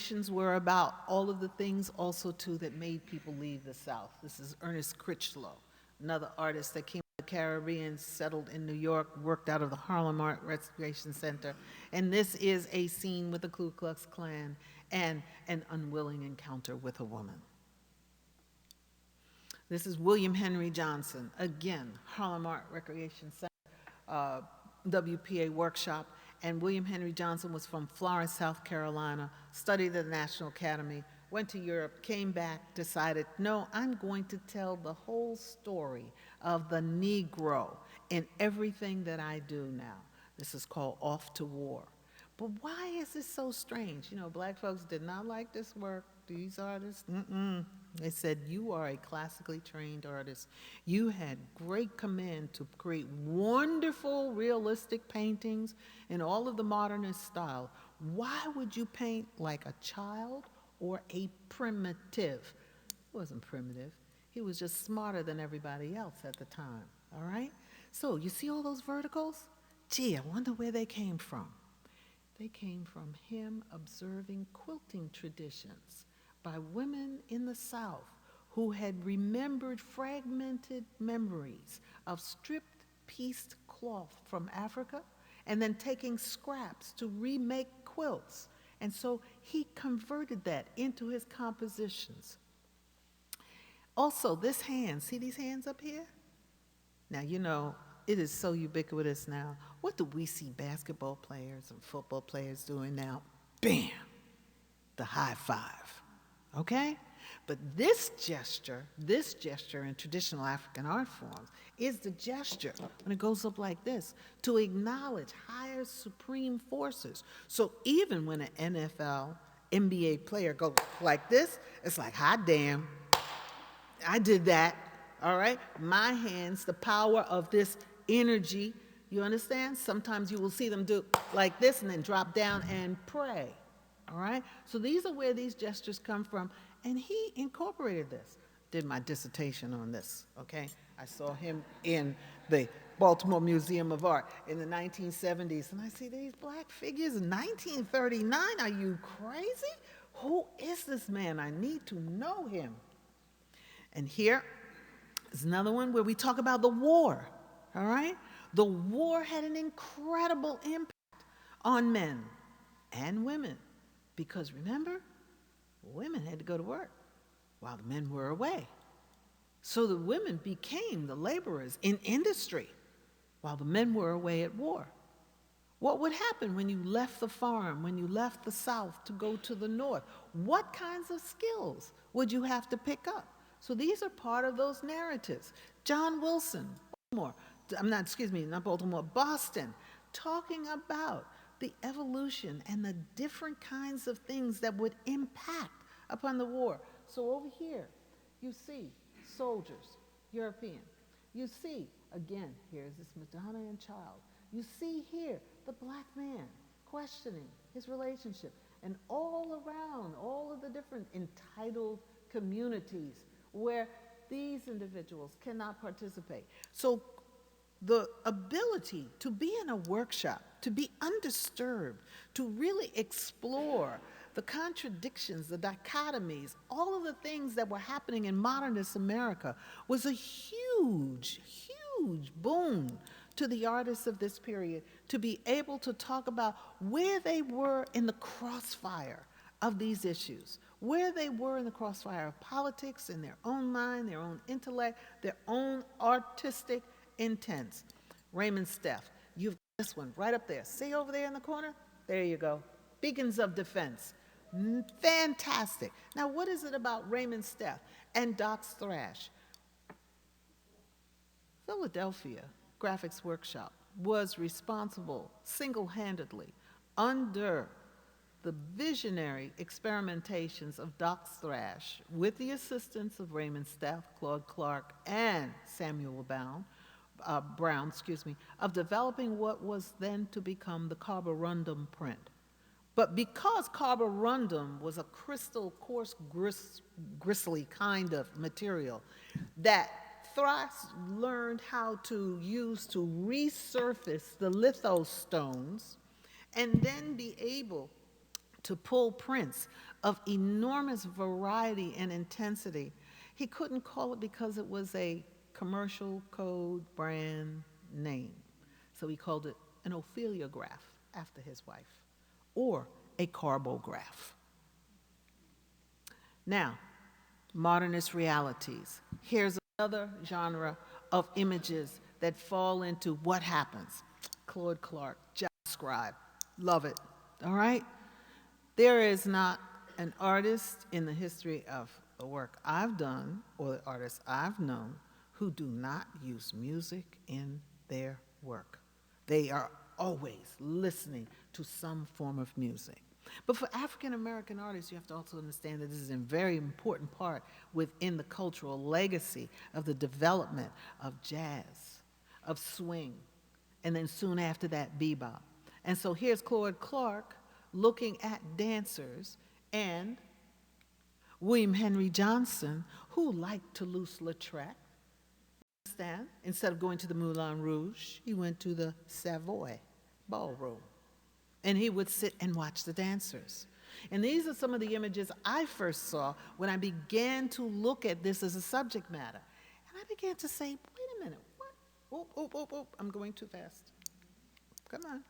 illustrations were about all of the things also too that made people leave the South. This is Ernest Critchlow, another artist that came from the Caribbean, settled in New York, worked out of the Harlem Art Restoration Center. And this is a scene with the Ku Klux Klan and an unwilling encounter with a woman. This is William Henry Johnson, again, Harlem Art Recreation Center, WPA workshop. And William Henry Johnson was from Florence, South Carolina, studied at the National Academy, went to Europe, came back, decided, no, I'm going to tell the whole story of the Negro in everything that I do now. This is called Off to War. But why is this so strange? You know, black folks did not like this work. These artists, They said, you are a classically trained artist. You had great command to create wonderful, realistic paintings in all of the modernist style. Why would you paint like a child or a primitive? He wasn't primitive. He was just smarter than everybody else at the time, all right? So you see all those verticals? Gee, I wonder where they came from. They came from him observing quilting traditions by women in the South who had remembered fragmented memories of stripped, pieced cloth from Africa and then taking scraps to remake quilts. And so he converted that into his compositions. Also, this hand, see these hands up here? Now, you know, it is so ubiquitous now. What do we see basketball players and football players doing now? Bam! The high five, okay? But this gesture in traditional African art forms is the gesture when it goes up like this to acknowledge higher supreme forces. So even when an NFL, NBA player goes like this, it's like, hot damn, I did that, all right? My hands, the power of this energy, you understand? Sometimes you will see them do like this and then drop down and pray, all right? So these are where these gestures come from, and he incorporated this. Did my dissertation on this, okay? I saw him in the Baltimore Museum of Art in the 1970s, and I see these black figures in 1939. Are you crazy? Who is this man? I need to know him. And here is another one where we talk about the war, all right? The war had an incredible impact on men and women because, remember, women had to go to work while the men were away. So the women became the laborers in industry while the men were away at war. What would happen when you left the farm, when you left the South to go to the North? What kinds of skills would you have to pick up? So these are part of those narratives. John Wilson, Boston, talking about the evolution and the different kinds of things that would impact upon the war. So over here, you see soldiers, European. You see, again, here's this Madonna and child. You see here the black man questioning his relationship. And all around, all of the different entitled communities where these individuals cannot participate. So the ability to be in a workshop, to be undisturbed, to really explore the contradictions, the dichotomies, all of the things that were happening in modernist America was a huge, huge boon to the artists of this period to be able to talk about where they were in the crossfire of these issues, where they were in the crossfire of politics, in their own mind, their own intellect, their own artistic intents. Raymond Steff, you've got this one right up there. See over there in the corner? There you go. Beacons of Defense. Fantastic. Now, what is it about Raymond Steff and Doc's Thrash? Philadelphia Graphics Workshop was responsible single-handedly under the visionary experimentations of Doc's Thrash with the assistance of Raymond Steff, Claude Clark, and Samuel Brown, of developing what was then to become the carborundum print. But because carborundum was a crystal, coarse, gristly kind of material that Thrash learned how to use to resurface the lithostones and then be able to pull prints of enormous variety and intensity. He couldn't call it because it was a commercial code brand name. So he called it an Opheliograph after his wife, or a carbograph. Now, Modernist Realities. Here's another genre of images that fall into what happens. Claude Clark, JavaScribe, love it, all right? There is not an artist in the history of the work I've done or the artists I've known who do not use music in their work. They are always listening to some form of music. But for African American artists, you have to also understand that this is a very important part within the cultural legacy of the development of jazz, of swing, and then soon after that, bebop. And so here's Claude Clark looking at dancers and William Henry Johnson, who liked Toulouse-Lautrec. Understand? Instead of going to the Moulin Rouge, he went to the Savoy Ballroom. And he would sit and watch the dancers. And these are some of the images I first saw when I began to look at this as a subject matter. And I began to say, wait a minute, what? Oh, I'm going too fast. Come on.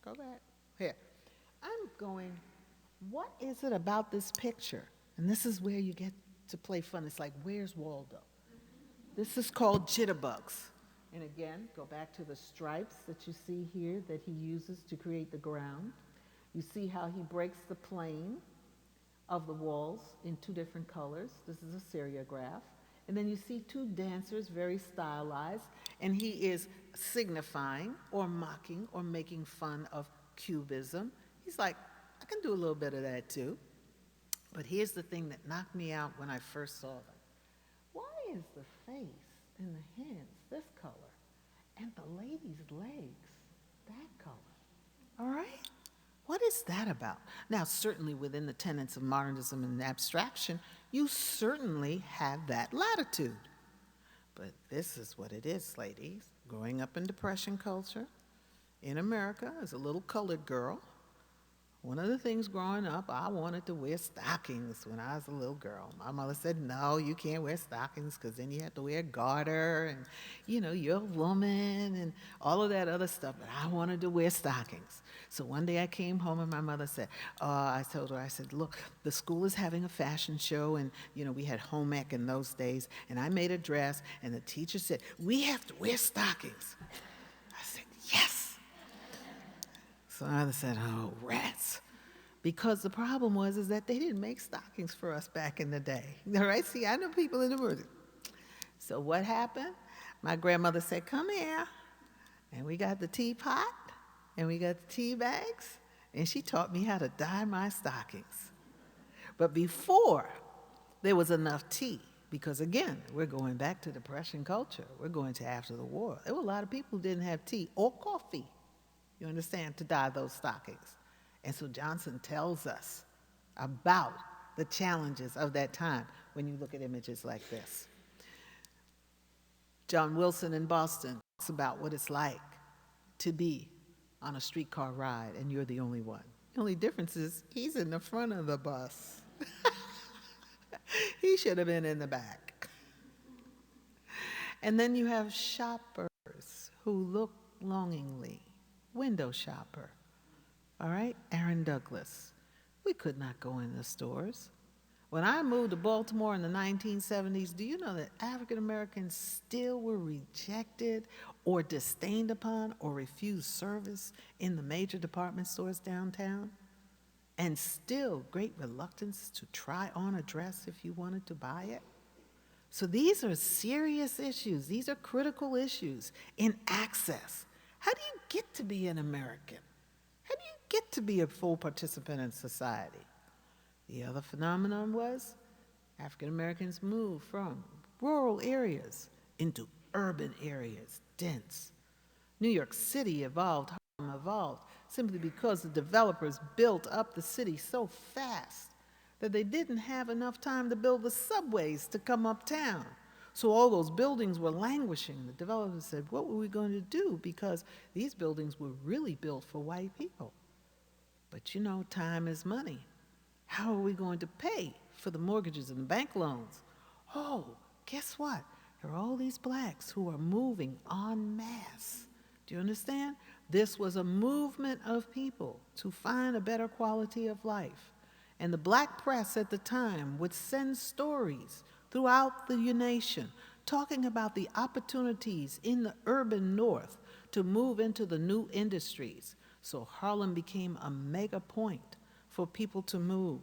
Go back. Here. I'm going, what is it about this picture? And this is where you get to play fun. It's like, where's Waldo? This is called jitterbugs. And again, go back to the stripes that you see here that he uses to create the ground. You see how he breaks the plane of the walls in two different colors. This is a seriograph. And then you see two dancers, very stylized, and he is signifying or mocking or making fun of Cubism. He's like, I can do a little bit of that too. But here's the thing that knocked me out when I first saw them. Why is the face and the hands this color and the lady's legs that color? All right? What is that about? Now, certainly within the tenets of modernism and abstraction, you certainly have that latitude. But this is what it is, ladies. Growing up in Depression culture in America as a little colored girl, one of the things growing up, I wanted to wear stockings when I was a little girl. My mother said, no, you can't wear stockings because then you have to wear a garter and, you're a woman and all of that other stuff. But I wanted to wear stockings. So one day I came home and my mother said, I told her, I said, look, the school is having a fashion show and, we had home ec in those days. And I made a dress and the teacher said, we have to wear stockings. I said, yes. So my mother said, oh, rats. Because the problem was that they didn't make stockings for us back in the day. All right? See, I know people in the world. So what happened? My grandmother said, come here. And we got the teapot, and we got the tea bags, and she taught me how to dye my stockings. But before there was enough tea, because again, we're going back to Depression culture. We're going to after the war. There were a lot of people who didn't have tea or coffee, you understand, to dye those stockings. And so Johnson tells us about the challenges of that time when you look at images like this. John Wilson in Boston talks about what it's like to be on a streetcar ride and you're the only one. The only difference is he's in the front of the bus. He should have been in the back. And then you have shoppers who look longingly. Window shopper. All right, Aaron Douglas. We could not go in the stores. When I moved to Baltimore in the 1970s, do you know that African Americans still were rejected or disdained upon or refused service in the major department stores downtown? And still great reluctance to try on a dress if you wanted to buy it? So these are serious issues. These are critical issues in access. How do you get to be an American? How do you get to be a full participant in society? The other phenomenon was African Americans moved from rural areas into urban areas, dense. New York City evolved, Harlem evolved, simply because the developers built up the city so fast that they didn't have enough time to build the subways to come uptown. So all those buildings were languishing. The developers said, what were we going to do? Because these buildings were really built for white people. But time is money. How are we going to pay for the mortgages and the bank loans? Oh, guess what? There are all these blacks who are moving en masse. Do you understand? This was a movement of people to find a better quality of life. And the black press at the time would send stories throughout the nation talking about the opportunities in the urban north to move into the new industries. So Harlem became a mega point for people to move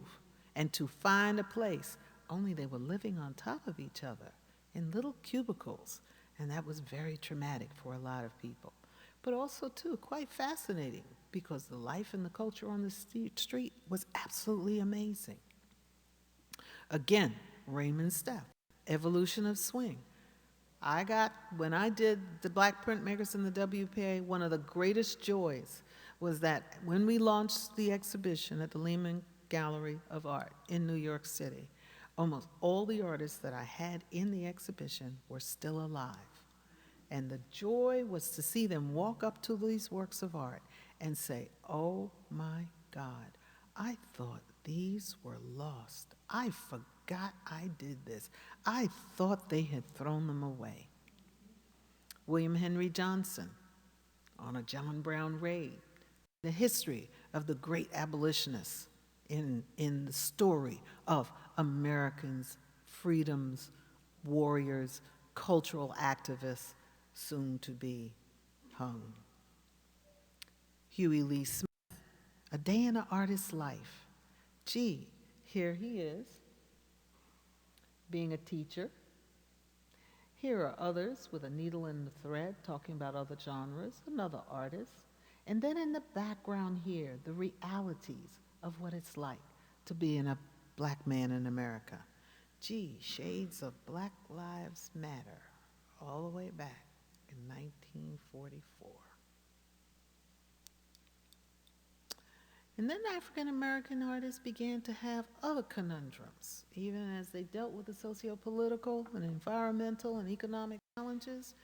and to find a place, only they were living on top of each other in little cubicles, and that was very traumatic for a lot of people. But also, too, quite fascinating, because the life and the culture on the street was absolutely amazing. Again, Raymond Stepp, evolution of swing. When I did the Black Printmakers and the WPA, one of the greatest joys was that when we launched the exhibition at the Lehman Gallery of Art in New York City, almost all the artists that I had in the exhibition were still alive. And the joy was to see them walk up to these works of art and say, oh my God, I thought these were lost. I forgot I did this. I thought they had thrown them away. William Henry Johnson on a John Brown raid. The history of the great abolitionists in the story of Americans, freedoms, warriors, cultural activists, soon to be hung. Huey Lee Smith, A Day in an Artist's Life. Gee, here he is, being a teacher. Here are others with a needle and a thread talking about other genres, another artist. And then in the background here, the realities of what it's like to be a black man in America. Gee, shades of Black Lives Matter, all the way back in 1944. And then African American artists began to have other conundrums, even as they dealt with the socio-political and environmental and economic challenges.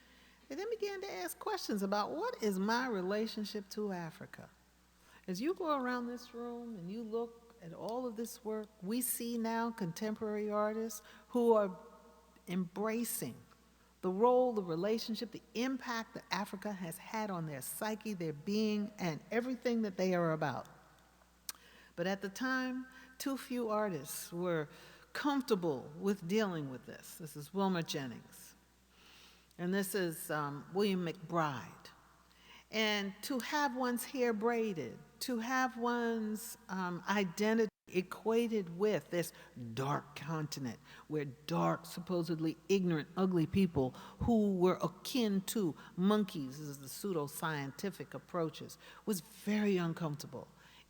They then began to ask questions about, what is my relationship to Africa? As you go around this room and you look at all of this work, we see now contemporary artists who are embracing the role, the relationship, the impact that Africa has had on their psyche, their being, and everything that they are about. But at the time, too few artists were comfortable with dealing with this. This is Wilma Jennings. And this is William McBride. And to have one's hair braided, to have one's identity equated with this dark continent, where dark, supposedly ignorant, ugly people who were akin to monkeys, as the pseudo-scientific approaches, was very uncomfortable.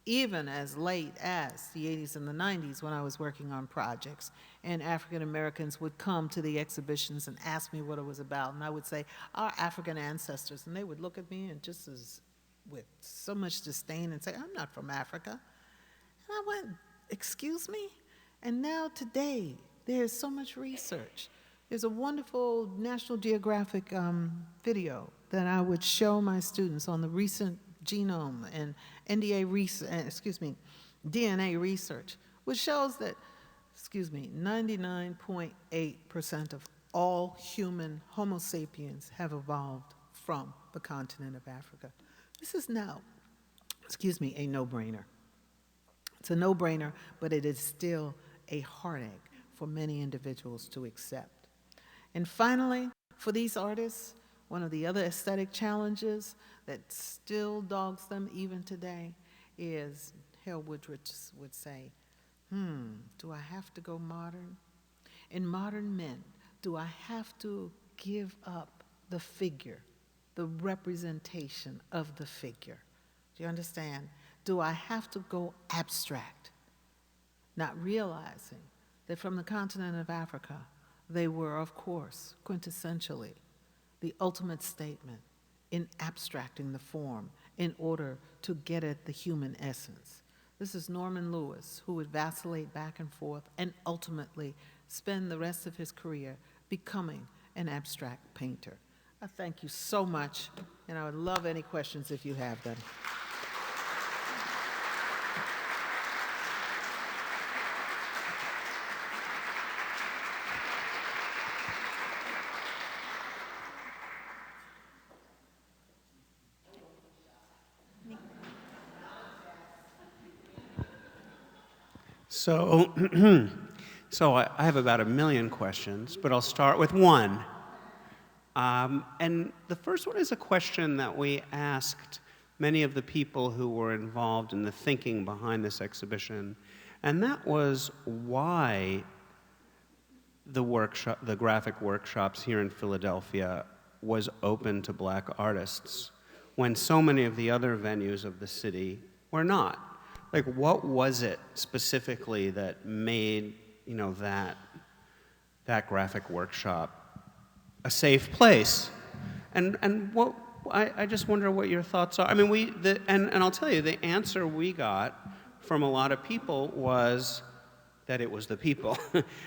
Even as late as the 80s and the 90s, when I was working on projects, and African Americans would come to the exhibitions and ask me what it was about, and I would say, our African ancestors, and they would look at me and just as with so much disdain and say, I'm not from Africa. And I went, excuse me? And now today, there's so much research. There's a wonderful National Geographic video that I would show my students on the recent genome and DNA research, which shows that, 99.8% of all human Homo sapiens have evolved from the continent of Africa. This is now, a no-brainer. It's a no-brainer, but it is still a heartache for many individuals to accept. And finally, for these artists, one of the other aesthetic challenges that still dogs them even today is, Hale Woodridge would say, do I have to go modern? In modern men, do I have to give up the figure, the representation of the figure? Do you understand? Do I have to go abstract? Not realizing that from the continent of Africa, they were, of course, quintessentially the ultimate statement in abstracting the form in order to get at the human essence. This is Norman Lewis, who would vacillate back and forth and ultimately spend the rest of his career becoming an abstract painter. I thank you so much, and I would love any questions if you have them. So, so I have about 1,000,000 questions, but I'll start with one. And the first one is a question that we asked many of the people who were involved in the thinking behind this exhibition, and that was why the graphic workshops here in Philadelphia was open to black artists when so many of the other venues of the city were not. Like, what was it specifically that made, that graphic workshop a safe place? And what, I just wonder what your thoughts are. I mean, and I'll tell you, the answer we got from a lot of people was that it was the people,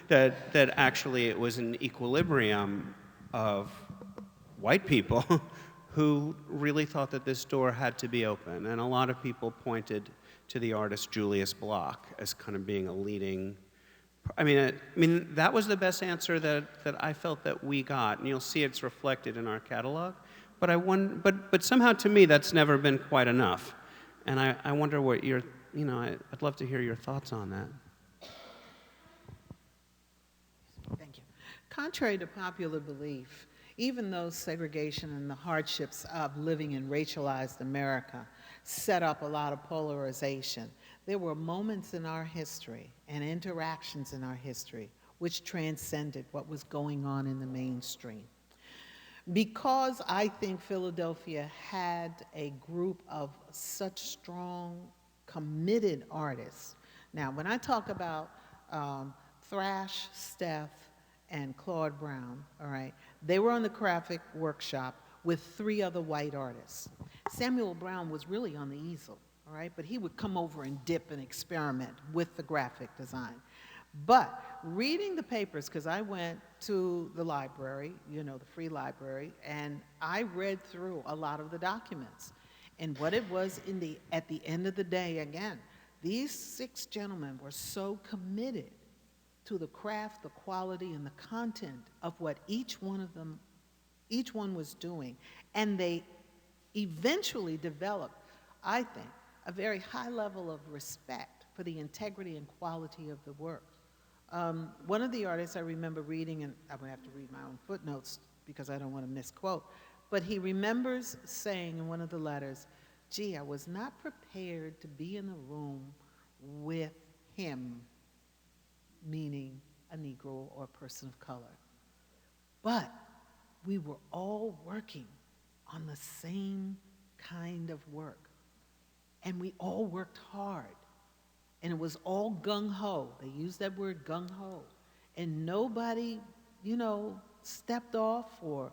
that actually it was an equilibrium of white people who really thought that this door had to be open. And a lot of people pointed to the artist Julius Bloch as kind of being a leading. I mean, that was the best answer that I felt that we got, and you'll see it's reflected in our catalog. But somehow to me that's never been quite enough, and I wonder what I'd love to hear your thoughts on that. Thank you. Contrary to popular belief, even though segregation and the hardships of living in racialized America set up a lot of polarization, there were moments in our history and interactions in our history which transcended what was going on in the mainstream. Because I think Philadelphia had a group of such strong, committed artists. Now, when I talk about Thrash, Steph, and Claude Brown, all right, they were on the graphic workshop with 3 other white artists. Samuel Brown was really on the easel, all right, but he would come over and dip and experiment with the graphic design. But reading the papers, because I went to the library, the free library, and I read through a lot of the documents. And what it was at the end of the day, again, these 6 gentlemen were so committed to the craft, the quality, and the content of what each one was doing. And they eventually developed, I think, a very high level of respect for the integrity and quality of the work. One of the artists I remember reading, and I would have to read my own footnotes because I don't want to misquote, but he remembers saying in one of the letters, "Gee, I was not prepared to be in the room with him," meaning a Negro or a person of color. But we were all working on the same kind of work. And we all worked hard. And it was all gung-ho. They used that word gung-ho. And nobody, stepped off or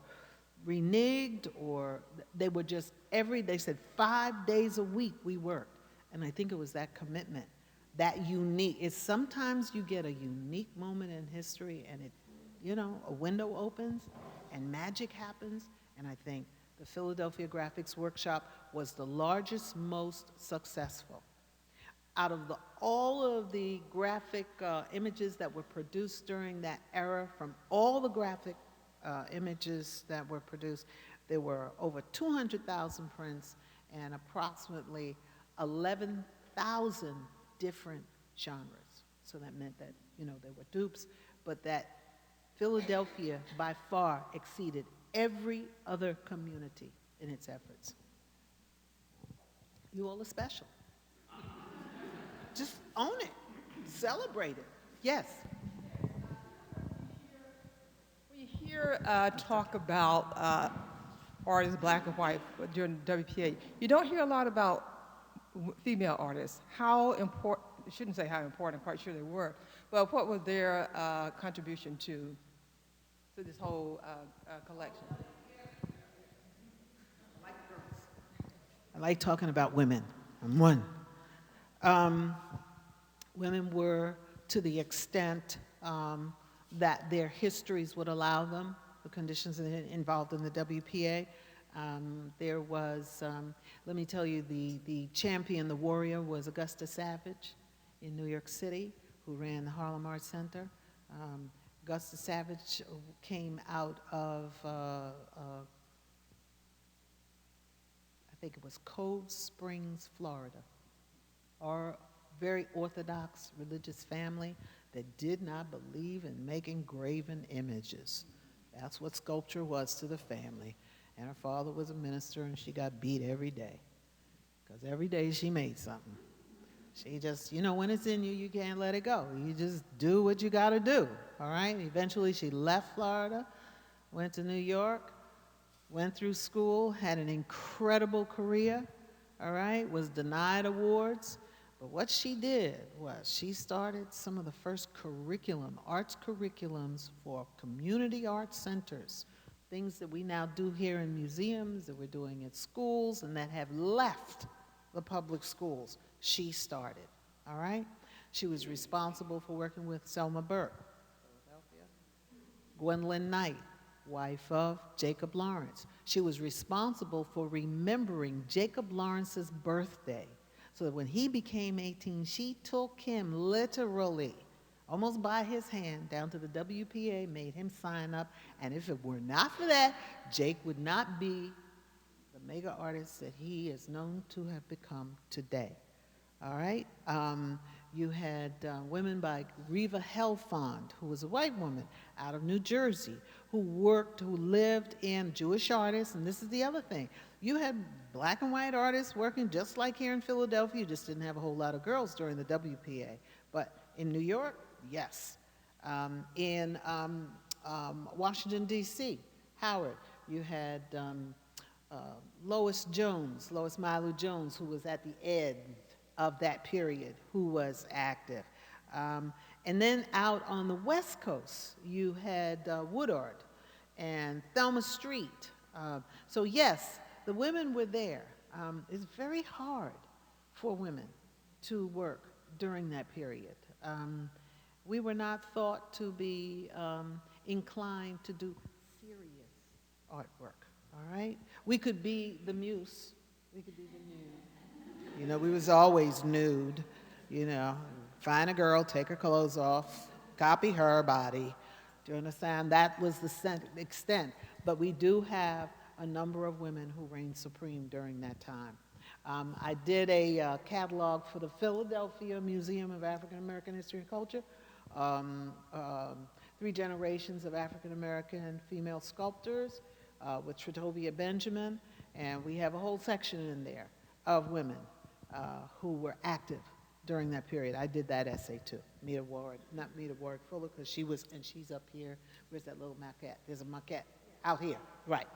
reneged, or they were just they said 5 days a week we worked. And I think it was that commitment, that unique. It's sometimes you get a unique moment in history and a window opens and magic happens. And I think the Philadelphia Graphics Workshop was the largest, most successful. Out of all of the graphic images that were produced during that era, from all the graphic images that were produced, there were over 200,000 prints and approximately 11,000 different genres. So that meant that, there were dupes, but that Philadelphia by far exceeded every other community in its efforts. You all are special. Just own it, celebrate it. Yes? We hear talk about artists, black and white, during WPA. You don't hear a lot about female artists. How important, I shouldn't say how important, I'm quite sure they were, but what was their contribution to this whole collection? I like talking about women. I'm one. Women were, to the extent that their histories would allow them, the conditions involved in the WPA. There was, let me tell you, the champion, the warrior, was Augusta Savage in New York City, who ran the Harlem Art Center. Augusta Savage came out of, I think it was Cold Springs, Florida, or very orthodox religious family that did not believe in making graven images. That's what sculpture was to the family. And her father was a minister, and she got beat every day, because every day she made something. She just, you know, when it's in you, you can't let it go. You just do what you got to do, all right? Eventually, she left Florida, went to New York, went through school, had an incredible career, all right? Was denied awards. But what she did was she started some of the first arts curriculums for community art centers, things that we now do here in museums, that we're doing at schools, and that have left the public schools. She started, all right? She was responsible for working with Selma Burke, Philadelphia. Gwendolyn Knight, wife of Jacob Lawrence. She was responsible for remembering Jacob Lawrence's birthday, so that when he became 18, she took him literally, almost by his hand, down to the WPA, made him sign up, and if it were not for that, Jake would not be the mega artist that he is known to have become today. All right? You had women like Reva Helfand, who was a white woman out of New Jersey, who lived in Jewish artists, and this is the other thing. You had black and white artists working just like here in Philadelphia. You just didn't have a whole lot of girls during the WPA. But in New York, yes. In Washington, D.C., Howard, you had Lois Mailou Jones, who was at the end of that period, who was active. And then out on the West Coast, you had Woodard and Thelma Street. So yes, the women were there. It's very hard for women to work during that period. We were not thought to be inclined to do serious artwork, all right? We could be the muse. We could be the nude. You know, we was always nude, you know. Find a girl, take her clothes off, copy her body. Do you understand? That was the extent. But we do have a number of women who reigned supreme during that time. I did a catalog for the Philadelphia Museum of African American History and Culture, 3 generations of African American female sculptors with Tritovia Benjamin, and we have a whole section in there of women who were active during that period. I did that essay too. Not Meta Warwick Fuller, because she was, and she's up here. Where's that little maquette? There's a maquette out here, right.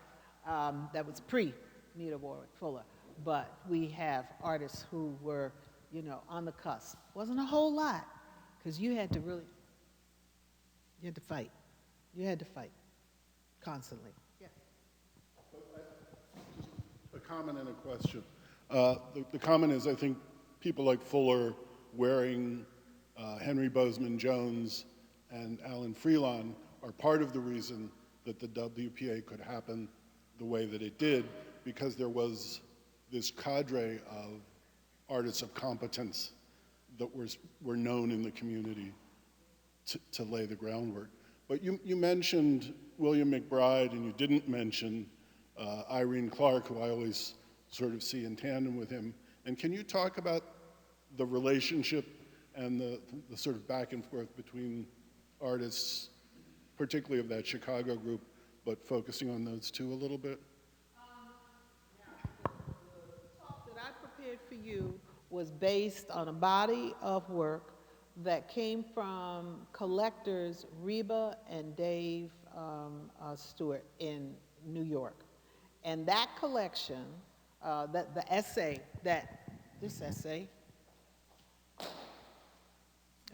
That was pre-Meta Warwick Fuller. But we have artists who were, you know, on the cusp. Wasn't a whole lot, because you had to fight. You had to fight constantly. Yes. Just a comment and a question. The comment is, I think people like Fuller wearing Henry Bozeman Jones and Alan Freelon are part of the reason that the WPA could happen the way that it did, because there was this cadre of artists of competence that were known in the community to lay the groundwork. But you mentioned William McBride, and you didn't mention Irene Clark, who I always sort of see in tandem with him. And can you talk about the relationship and the sort of back and forth between artists, particularly of that Chicago group, but focusing on those two a little bit? The talk that I prepared for you was based on a body of work that came from collectors Reba and Dave Stewart in New York. And that collection, this essay,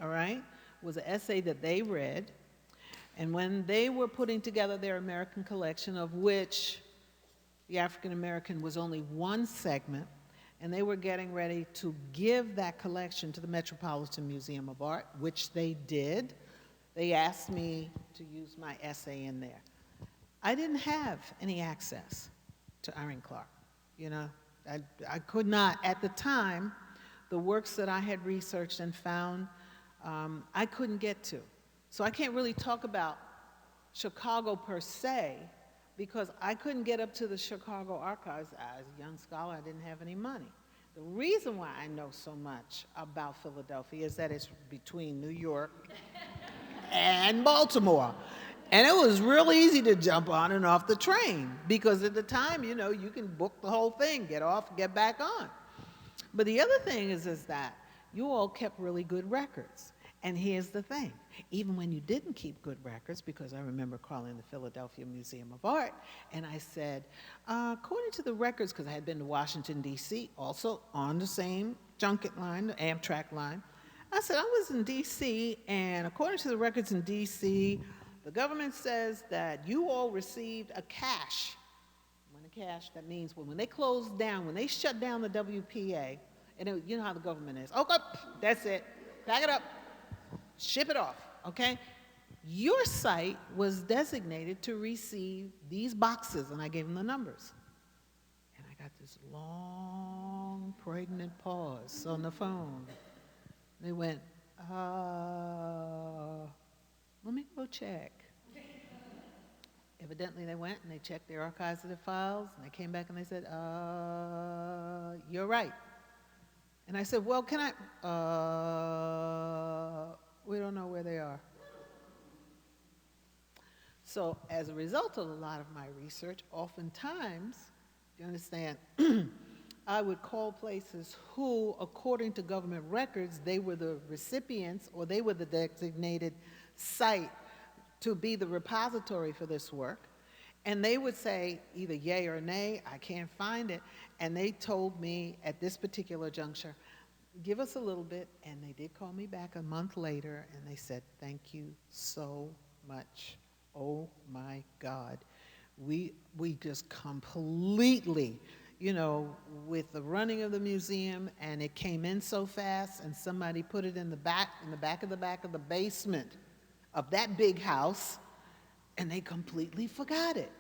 all right, was an essay that they read. And when they were putting together their American collection, of which the African American was only one segment, and they were getting ready to give that collection to the Metropolitan Museum of Art, which they did, they asked me to use my essay in there. I didn't have any access to Irene Clark. You know, I could not, at the time, the works that I had researched and found, I couldn't get to. So I can't really talk about Chicago per se, because I couldn't get up to the Chicago archives. As a young scholar, I didn't have any money. The reason why I know so much about Philadelphia is that it's between New York and Baltimore. And it was real easy to jump on and off the train because at the time, you know, you can book the whole thing, get off, get back on. But the other thing is that you all kept really good records. And here's the thing, even when you didn't keep good records, because I remember calling the Philadelphia Museum of Art, and I said, according to the records, because I had been to Washington, D.C., also on the same junket line, the Amtrak line, I said, I was in D.C., and according to the records in D.C., the government says that you all received a cash. When a cash, that means when they closed down, when they shut down the WPA, and you know how the government is. Okay, that's it. Pack it up. Ship it off, okay? Your site was designated to receive these boxes, and I gave them the numbers. And I got this long, pregnant pause on the phone. They went, let me go check. Evidently, they went and they checked their archives of their files, and they came back and they said, you're right. And I said, well, can I, we don't know where they are. So as a result of a lot of my research, oftentimes, you understand, I would call places who, according to government records, they were the recipients or they were the designated site to be the repository for this work. And they would say either yay or nay, I can't find it. And they told me at this particular juncture, give us a little bit. And they did call me back a month later and they said, thank you so much. Oh my God. We just completely, you know, with the running of the museum, and it came in so fast and somebody put it in the back of the basement of that big house, and they completely forgot it.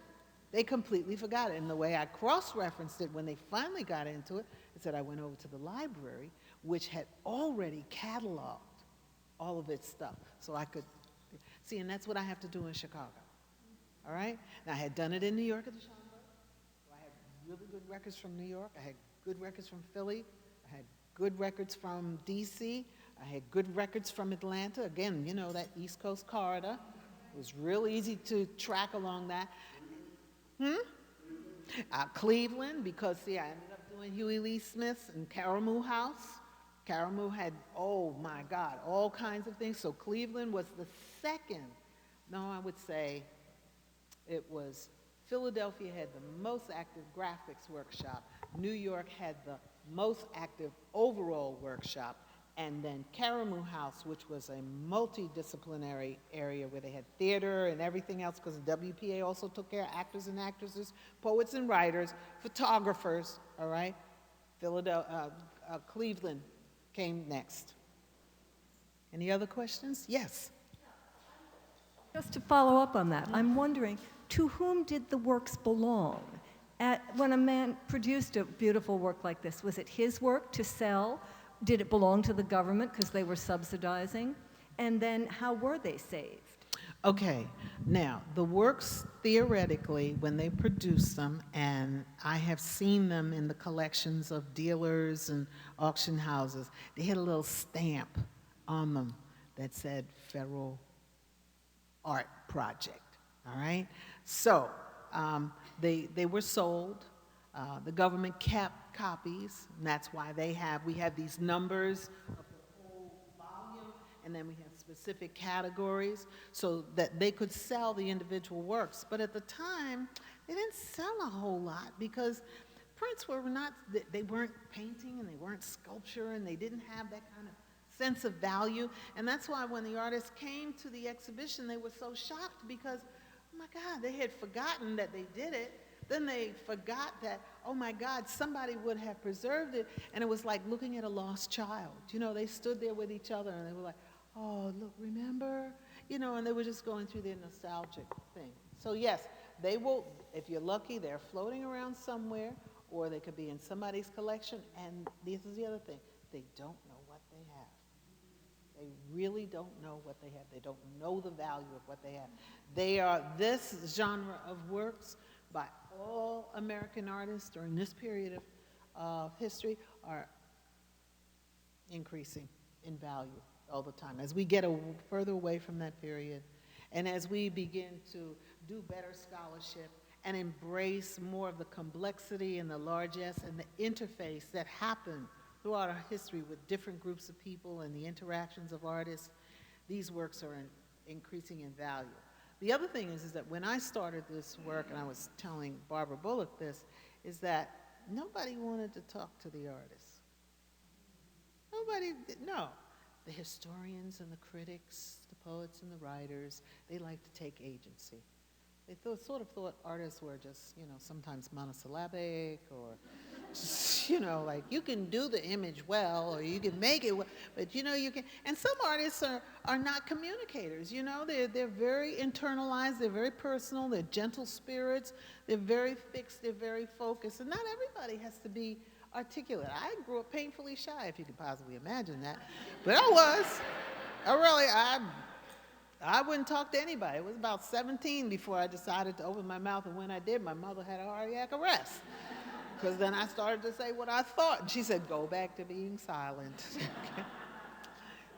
They completely forgot it. And the way I cross-referenced it when they finally got into it, is that I went over to the library, which had already cataloged all of its stuff. So I could see, and that's what I have to do in Chicago. All right? Now, I had done it in New York at the Schomburg. So I had really good records from New York. I had good records from Philly. I had good records from D.C. I had good records from Atlanta. Again, you know, that East Coast corridor. It was real easy to track along that. Cleveland, because, see, I ended up doing Huey Lee Smith's and Caramoo House. Caramoo had, oh my God, all kinds of things. So Cleveland was the second. No, I would say it was Philadelphia had the most active graphics workshop. New York had the most active overall workshop. And then Caramoo House, which was a multidisciplinary area where they had theater and everything else, because the WPA also took care of actors and actresses, poets and writers, photographers, all right? Cleveland came next. Any other questions? Yes. Just to follow up on that, I'm wondering, to whom did the works belong? When a man produced a beautiful work like this, was it his work to sell? Did it belong to the government because they were subsidizing? And then how were they saved? Okay, now the works theoretically, when they produce them, and I have seen them in the collections of dealers and auction houses, they had a little stamp on them that said Federal Art Project, all right? So they were sold. The government kept copies, and that's why we have these numbers of the whole volume, and then we have specific categories so that they could sell the individual works. But at the time, they didn't sell a whole lot because prints were not, they weren't painting and they weren't sculpture and they didn't have that kind of sense of value. And that's why when the artists came to the exhibition, they were so shocked because, oh my God, they had forgotten that they did it. Then they forgot that, oh my God, somebody would have preserved it. And it was like looking at a lost child. You know, they stood there with each other and they were like, oh, look, remember? You know, and they were just going through their nostalgic thing. So yes, they will, if you're lucky, they're floating around somewhere, or they could be in somebody's collection. And this is the other thing, they don't know what they have. They really don't know what they have. They don't know the value of what they have. They are this genre of works by all American artists during this period of history are increasing in value all the time. As we get further away from that period, and as we begin to do better scholarship and embrace more of the complexity and the largesse and the interface that happen throughout our history with different groups of people and the interactions of artists, these works are increasing in value. The other thing is that when I started this work, and I was telling Barbara Bullock this, is that nobody wanted to talk to the artists. Nobody, no. The historians and the critics, the poets and the writers, they like to take agency. They sort of thought artists were just, sometimes monosyllabic or, just, like you can do the image well or you can make it well, but you can. And some artists are not communicators, they're very internalized, they're very personal, they're gentle spirits, they're very fixed, they're very focused, and not everybody has to be articulate. I grew up painfully shy, if you could possibly imagine that, but I was. I wouldn't talk to anybody. It was about 17 before I decided to open my mouth, and when I did, my mother had a cardiac arrest. Because then I started to say what I thought, and she said, go back to being silent.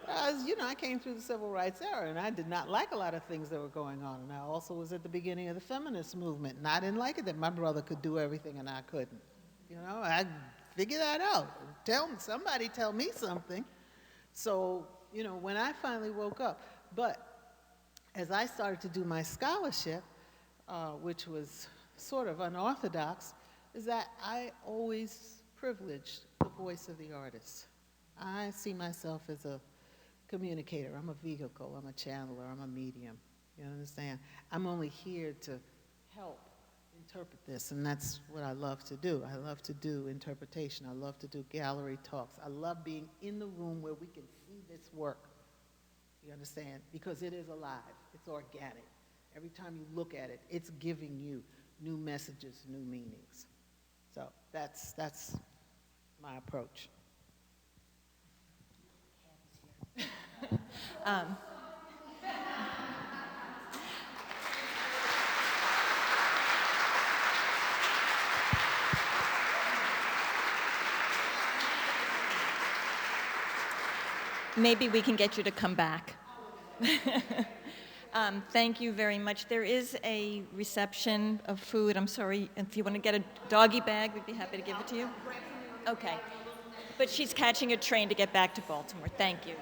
I came through the civil rights era, and I did not like a lot of things that were going on, and I also was at the beginning of the feminist movement, and I didn't like it that my brother could do everything and I couldn't. I figured that out. Somebody tell me something. So, when I finally woke up, but as I started to do my scholarship, which was sort of unorthodox, is that I always privileged the voice of the artist. I see myself as a communicator. I'm a vehicle, I'm a channeler, I'm a medium. You understand? I'm only here to help interpret this, and that's what I love to do. I love to do interpretation. I love to do gallery talks. I love being in the room where we can see this work. You understand? Because it is alive. It's organic. Every time you look at it, it's giving you new messages, new meanings. So that's my approach. Maybe we can get you to come back. Thank you very much. There is a reception of food. I'm sorry, if you want to get a doggy bag, we'd be happy to give it to you. Okay. But she's catching a train to get back to Baltimore. Thank you.